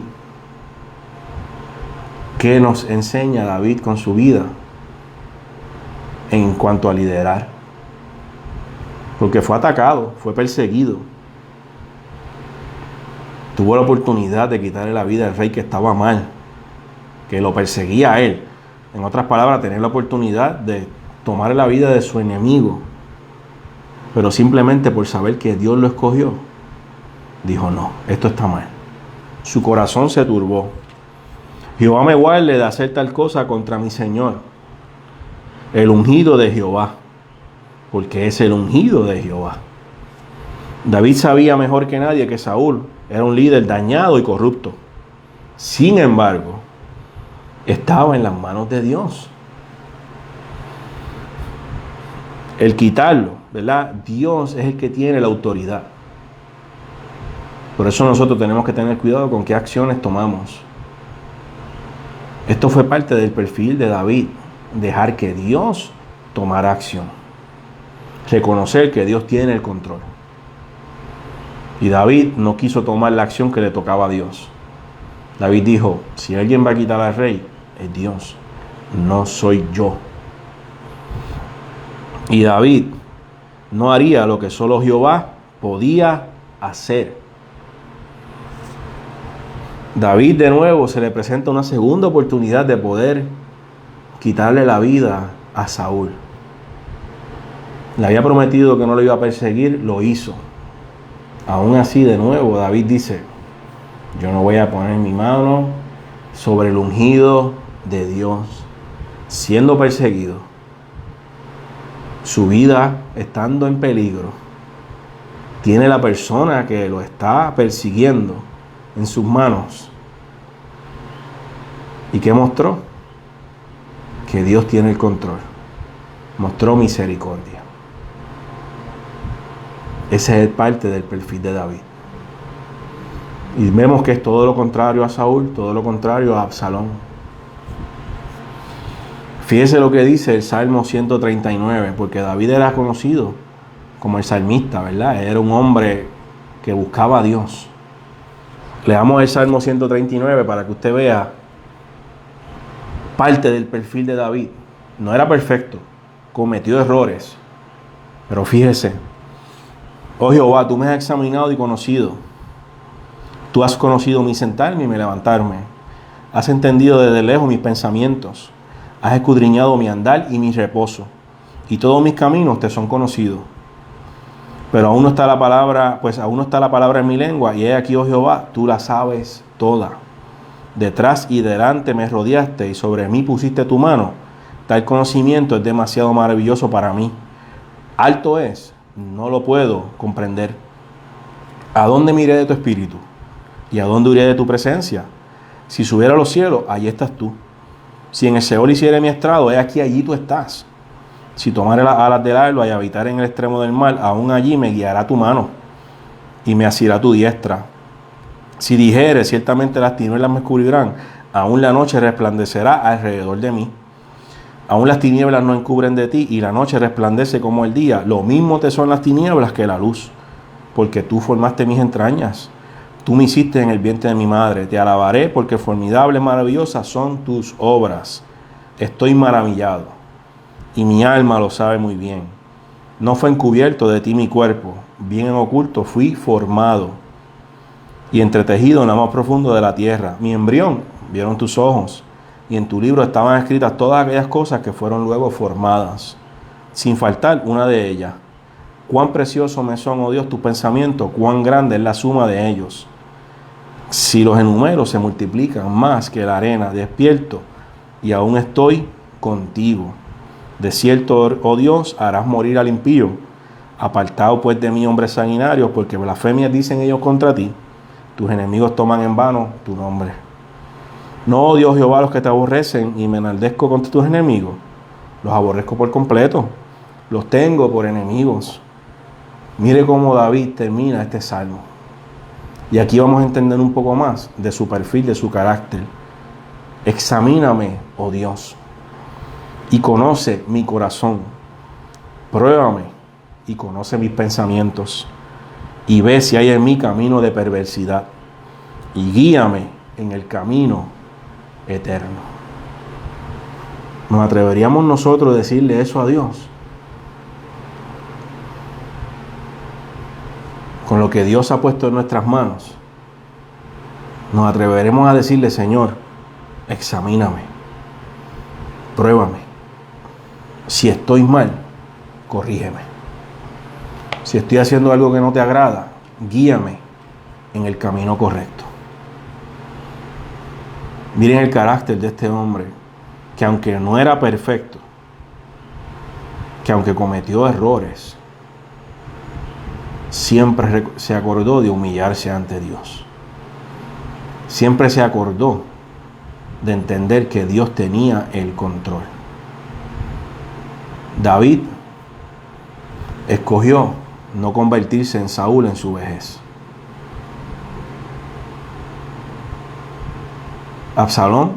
¿qué nos enseña David con su vida en cuanto a liderar? Porque fue atacado, fue perseguido. Tuvo la oportunidad de quitarle la vida al rey que estaba mal, que lo perseguía a él. En otras palabras, tener la oportunidad de tomar la vida de su enemigo. Pero simplemente por saber que Dios lo escogió, dijo: no, esto está mal. Su corazón se turbó. Jehová me guarde de hacer tal cosa contra mi Señor, el ungido de Jehová, porque es el ungido de Jehová. David sabía mejor que nadie que Saúl era un líder dañado y corrupto. Sin embargo, estaba en las manos de Dios el quitarlo, ¿verdad? Dios es el que tiene la autoridad. Por eso nosotros tenemos que tener cuidado con qué acciones tomamos. Esto fue parte del perfil de David, dejar que Dios tomara acción, reconocer que Dios tiene el control. Y David no quiso tomar la acción que le tocaba a Dios. David dijo: si alguien va a quitar al rey, es Dios, no soy yo. Y David no haría lo que solo Jehová podía hacer. David de nuevo se le presenta una segunda oportunidad de poder quitarle la vida a Saúl. Le había prometido que no lo iba a perseguir, lo hizo. Aún así, de nuevo, David dice: yo no voy a poner mi mano sobre el ungido de Dios, siendo perseguido, su vida estando en peligro. Tiene la persona que lo está persiguiendo en sus manos. ¿Y qué mostró? Que Dios tiene el control. Mostró misericordia. Ese es parte del perfil de David. Y vemos que es todo lo contrario a Saúl, todo lo contrario a Absalón. Fíjese lo que dice el Salmo 139, porque David era conocido como el salmista, ¿verdad? Era un hombre que buscaba a Dios. Leamos el Salmo 139 para que usted vea parte del perfil de David. No era perfecto, cometió errores, pero fíjese: oh Jehová, tú me has examinado y conocido. Tú has conocido mi sentarme y mi levantarme. Has entendido desde lejos mis pensamientos. Has escudriñado mi andar y mi reposo. Y todos mis caminos te son conocidos. Pero aún no está la palabra en mi lengua. Y he aquí, oh Jehová, tú la sabes toda. Detrás y delante me rodeaste y sobre mí pusiste tu mano. Tal conocimiento es demasiado maravilloso para mí. Alto es, no lo puedo comprender. ¿A dónde miré de tu espíritu? ¿Y a dónde huiré de tu presencia? Si subiera a los cielos, allí estás tú. Si en el Seol hiciere mi estrado, he aquí, allí tú estás. Si tomare las alas del alba y habitar en el extremo del mar, aún allí me guiará tu mano y me asirá tu diestra. Si dijere, ciertamente las tinieblas me cubrirán, aún la noche resplandecerá alrededor de mí. Aún las tinieblas no encubren de ti y la noche resplandece como el día. Lo mismo te son las tinieblas que la luz, porque tú formaste mis entrañas. Tú me hiciste en el vientre de mi madre. Te alabaré porque formidables y maravillosas son tus obras. Estoy maravillado y mi alma lo sabe muy bien. No fue encubierto de ti mi cuerpo, bien en oculto fui formado y entretejido en lo más profundo de la tierra. Mi embrión vieron tus ojos y en tu libro estaban escritas todas aquellas cosas que fueron luego formadas, sin faltar una de ellas. Cuán precioso me son, oh Dios, tus pensamientos, cuán grande es la suma de ellos. Si los enumero se multiplican más que la arena, despierto y aún estoy contigo. De cierto, oh Dios, harás morir al impío. Apartado pues de mí, hombres sanguinarios, porque blasfemias dicen ellos contra ti. Tus enemigos toman en vano tu nombre. No odio, Jehová, a los que te aborrecen y me enaldezco contra tus enemigos. Los aborrezco por completo. Los tengo por enemigos. Mire cómo David termina este salmo. Y aquí vamos a entender un poco más de su perfil, de su carácter. Examíname, oh Dios, y conoce mi corazón. Pruébame y conoce mis pensamientos, y ve si hay en mí camino de perversidad, y guíame en el camino eterno. ¿Nos atreveríamos nosotros a decirle eso a Dios? Con lo que Dios ha puesto en nuestras manos, nos atreveremos a decirle: Señor, examíname, pruébame. Si estoy mal, corrígeme. Si estoy haciendo algo que no te agrada, guíame en el camino correcto. Miren el carácter de este hombre, que aunque no era perfecto, que aunque cometió errores, siempre se acordó de humillarse ante Dios. Siempre se acordó de entender que Dios tenía el control. David escogió no convertirse en Saúl en su vejez. Absalón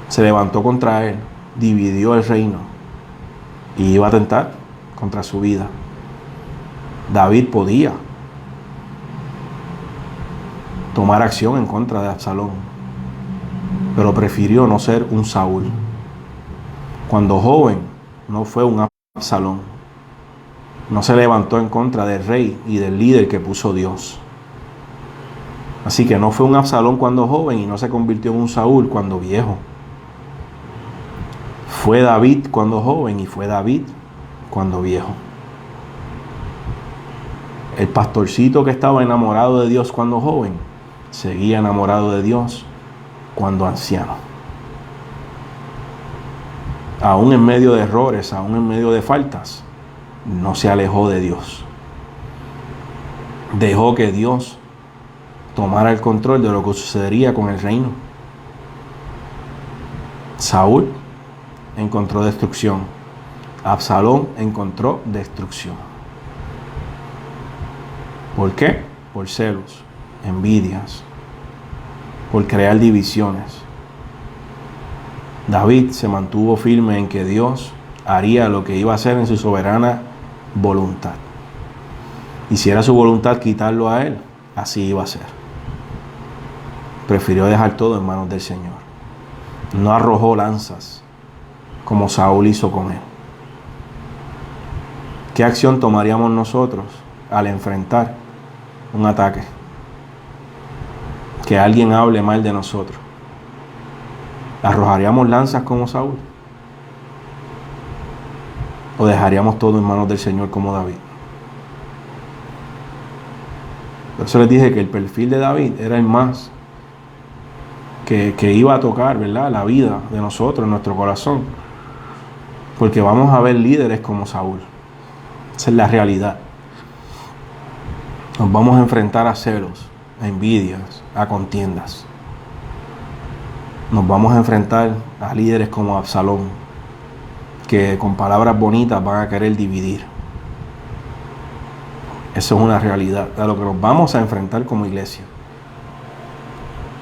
se levantó contra él, dividió el reino y iba a atentar contra su vida. David podía tomar acción en contra de Absalón, pero prefirió no ser un Saúl. Cuando joven, no fue un Absalón. No se levantó en contra del rey y del líder que puso Dios. Así que no fue un Absalón cuando joven y no se convirtió en un Saúl cuando viejo. Fue David cuando joven y fue David cuando viejo. El pastorcito que estaba enamorado de Dios cuando joven, seguía enamorado de Dios cuando anciano. Aún en medio de errores, aún en medio de faltas, no se alejó de Dios. Dejó que Dios tomara el control de lo que sucedería con el reino. Saúl encontró destrucción. Absalón encontró destrucción. ¿Por qué? Por celos, envidias, por crear divisiones. David se mantuvo firme en que Dios haría lo que iba a hacer en su soberana voluntad. Y si era su voluntad quitarlo a él, así iba a ser. Prefirió dejar todo en manos del Señor. No arrojó lanzas como Saúl hizo con él. ¿Qué acción tomaríamos nosotros al enfrentar un ataque? Que alguien hable mal de nosotros. ¿Arrojaríamos lanzas como Saúl? ¿O dejaríamos todo en manos del Señor como David? Por eso les dije que el perfil de David era el más que iba a tocar, ¿verdad?, la vida de nosotros, en nuestro corazón. Porque vamos a ver líderes como Saúl. Esa es la realidad. Nos vamos a enfrentar a celos, a envidias, a contiendas. Nos vamos a enfrentar a líderes como Absalón, que con palabras bonitas van a querer dividir. Eso es una realidad, a lo que nos vamos a enfrentar como iglesia.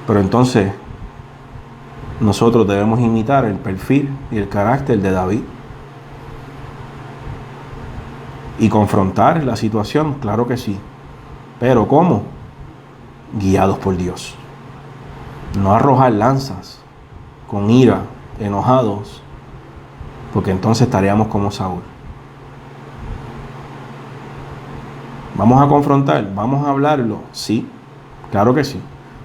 Pero entonces, nosotros debemos imitar el perfil y el carácter de David. Y confrontar la situación, claro que sí. Pero ¿cómo? Guiados por Dios. No arrojar lanzas con ira, enojados, porque entonces estaríamos como Saúl. ¿Vamos a confrontar? ¿Vamos a hablarlo? Sí, claro que sí,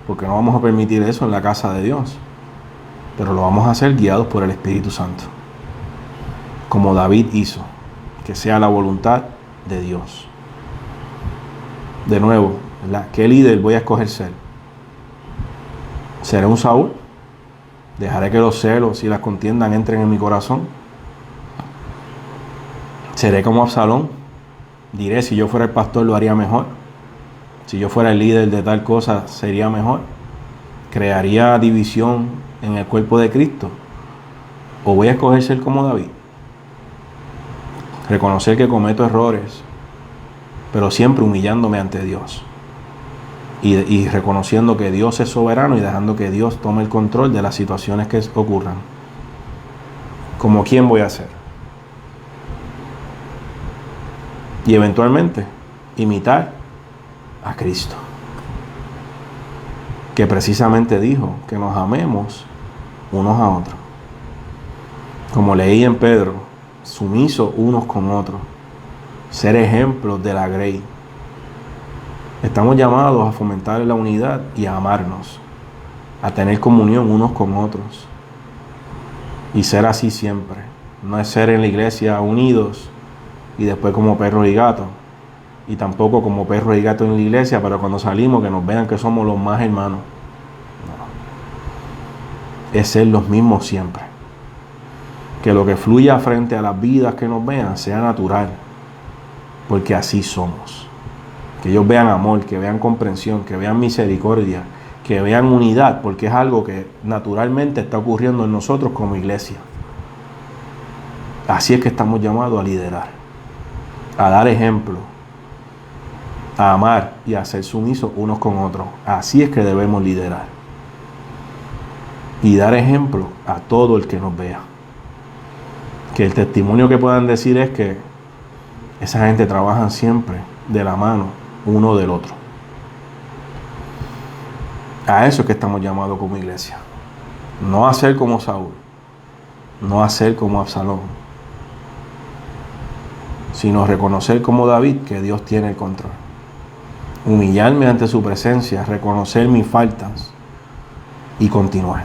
porque no vamos a permitir eso en la casa de Dios, pero lo vamos a hacer guiados por el Espíritu Santo, como David hizo, que sea la voluntad de Dios. De nuevo, ¿verdad?, ¿qué líder voy a escoger ser? ¿Seré un Saúl? ¿Dejaré que los celos y las contiendas entren en mi corazón? ¿Seré como Absalón? Diré, si yo fuera el pastor lo haría mejor. Si yo fuera el líder de tal cosa sería mejor. ¿Crearía división en el cuerpo de Cristo? ¿O voy a escoger ser como David? Reconocer que cometo errores, pero siempre humillándome ante Dios y reconociendo que Dios es soberano y dejando que Dios tome el control de las situaciones que ocurran. ¿Como quién voy a ser? Y eventualmente imitar a Cristo, que precisamente dijo que nos amemos unos a otros. Como leí en Pedro, sumisos unos con otros, ser ejemplos de la grey. Estamos llamados a fomentar la unidad y a amarnos, a tener comunión unos con otros y ser así siempre. No es ser en la iglesia unidos y después como perros y gatos, y tampoco como perros y gatos en la iglesia, pero cuando salimos que nos vean que somos los más hermanos. No. Es ser los mismos siempre. Que lo que fluya frente a las vidas que nos vean sea natural, porque así somos. Que ellos vean amor, que vean comprensión, que vean misericordia, que vean unidad, porque es algo que naturalmente está ocurriendo en nosotros como iglesia. Así es que estamos llamados a liderar, a dar ejemplo, a amar y a ser sumisos unos con otros. Así es que debemos liderar y dar ejemplo a todo el que nos vea. Que el testimonio que puedan decir es que esa gente trabaja siempre de la mano uno del otro. A eso es que estamos llamados como iglesia. No a ser como Saúl, no a ser como Absalón, sino reconocer como David que Dios tiene el control. Humillarme ante su presencia, reconocer mis faltas y continuar.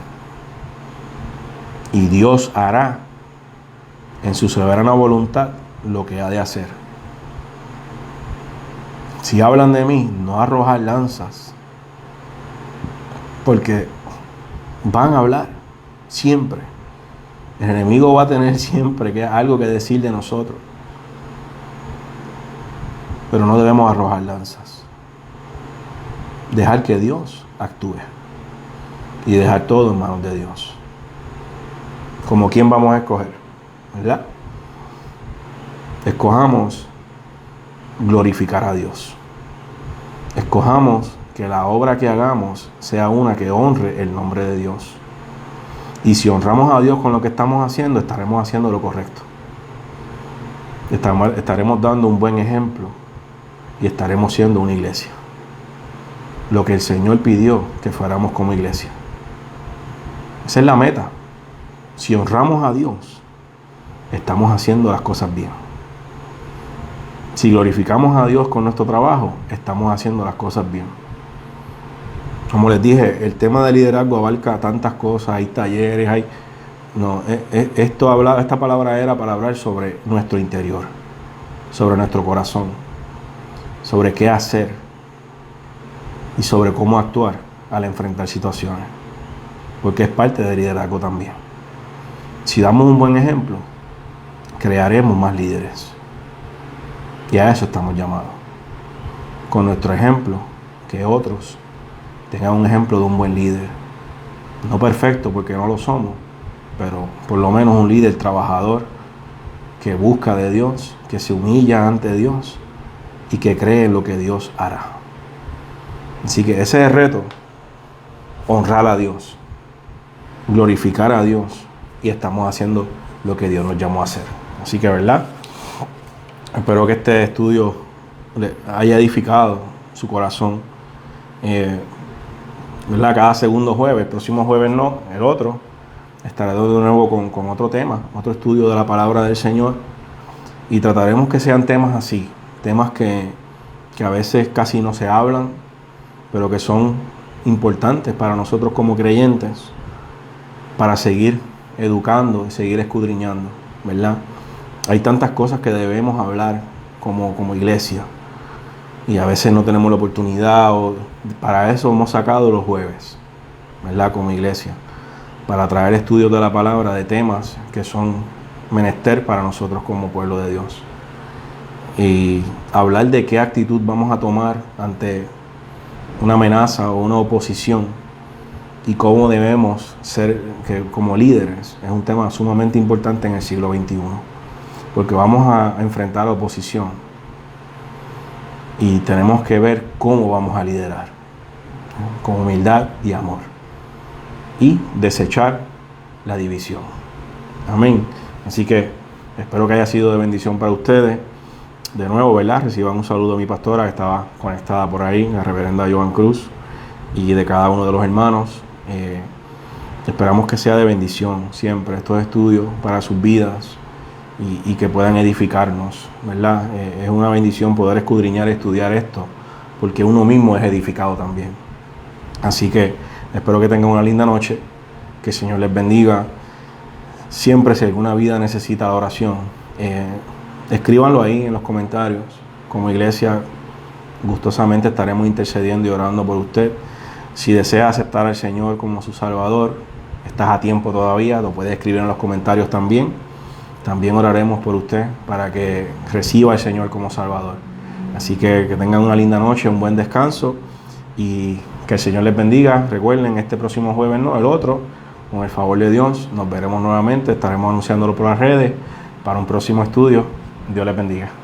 Y Dios hará en su soberana voluntad lo que ha de hacer. Si hablan de mí, no arrojar lanzas, porque van a hablar siempre. El enemigo va a tener siempre algo que decir de nosotros, pero no debemos arrojar lanzas. Dejar que Dios actúe y dejar todo en manos de Dios. ¿Como quién vamos a escoger? ¿Verdad? Escojamos glorificar a Dios. Escojamos que la obra que hagamos sea una que honre el nombre de Dios. Y si honramos a Dios con lo que estamos haciendo, estaremos haciendo lo correcto. Estaremos dando un buen ejemplo y estaremos siendo una iglesia. Lo que el Señor pidió que fuéramos como iglesia. Esa es la meta. Si honramos a Dios, estamos haciendo las cosas bien. Si glorificamos a Dios con nuestro trabajo, estamos haciendo las cosas bien. Como les dije, el tema de liderazgo abarca tantas cosas, hay talleres, esta palabra era para hablar sobre nuestro interior, sobre nuestro corazón, sobre qué hacer y sobre cómo actuar al enfrentar situaciones, porque es parte del liderazgo también. Si damos un buen ejemplo, crearemos más líderes. Y a eso estamos llamados. Con nuestro ejemplo, que otros tengan un ejemplo de un buen líder. No perfecto, porque no lo somos, pero por lo menos un líder trabajador que busca de Dios, que se humilla ante Dios y que cree en lo que Dios hará. Así que ese es el reto: honrar a Dios, glorificar a Dios, y estamos haciendo lo que Dios nos llamó a hacer. Así que, ¿verdad? Espero que este estudio le haya edificado su corazón. ¿Verdad? Cada segundo jueves, el próximo jueves no, el otro, estaré de nuevo con otro tema, otro estudio de la palabra del Señor. Y trataremos que sean temas así, temas que a veces casi no se hablan, pero que son importantes para nosotros como creyentes, para seguir educando y seguir escudriñando, ¿verdad? Hay tantas cosas que debemos hablar como iglesia y a veces no tenemos la oportunidad, o para eso hemos sacado los jueves, ¿verdad? Como iglesia, para traer estudios de la palabra, de temas que son menester para nosotros como pueblo de Dios, y hablar de qué actitud vamos a tomar ante una amenaza o una oposición y cómo debemos ser como líderes. Es un tema sumamente importante en el siglo XXI. Porque vamos a enfrentar la oposición y tenemos que ver cómo vamos a liderar. con humildad y amor. Y desechar la división. Amén. Así que espero que haya sido de bendición para ustedes. De nuevo, ¿verdad? Reciban un saludo de mi pastora que estaba conectada por ahí, la reverenda Joan Cruz, y de cada uno de los hermanos. Esperamos que sea de bendición siempre estos estudios para sus vidas y que puedan edificarnos, ¿verdad? Es una bendición poder escudriñar y estudiar esto, porque uno mismo es edificado también. Así que espero que tengan una linda noche, que el Señor les bendiga. Siempre, si alguna vida necesita la oración, escríbanlo ahí en los comentarios. Como iglesia, gustosamente estaremos intercediendo y orando por usted. Si desea aceptar al Señor como su Salvador, estás a tiempo todavía, lo puedes escribir en los comentarios también. También oraremos por usted para que reciba al Señor como Salvador. Así que tengan una linda noche, un buen descanso y que el Señor les bendiga. Recuerden, este próximo jueves, no, el otro, con el favor de Dios, nos veremos nuevamente. Estaremos anunciándolo por las redes para un próximo estudio. Dios les bendiga.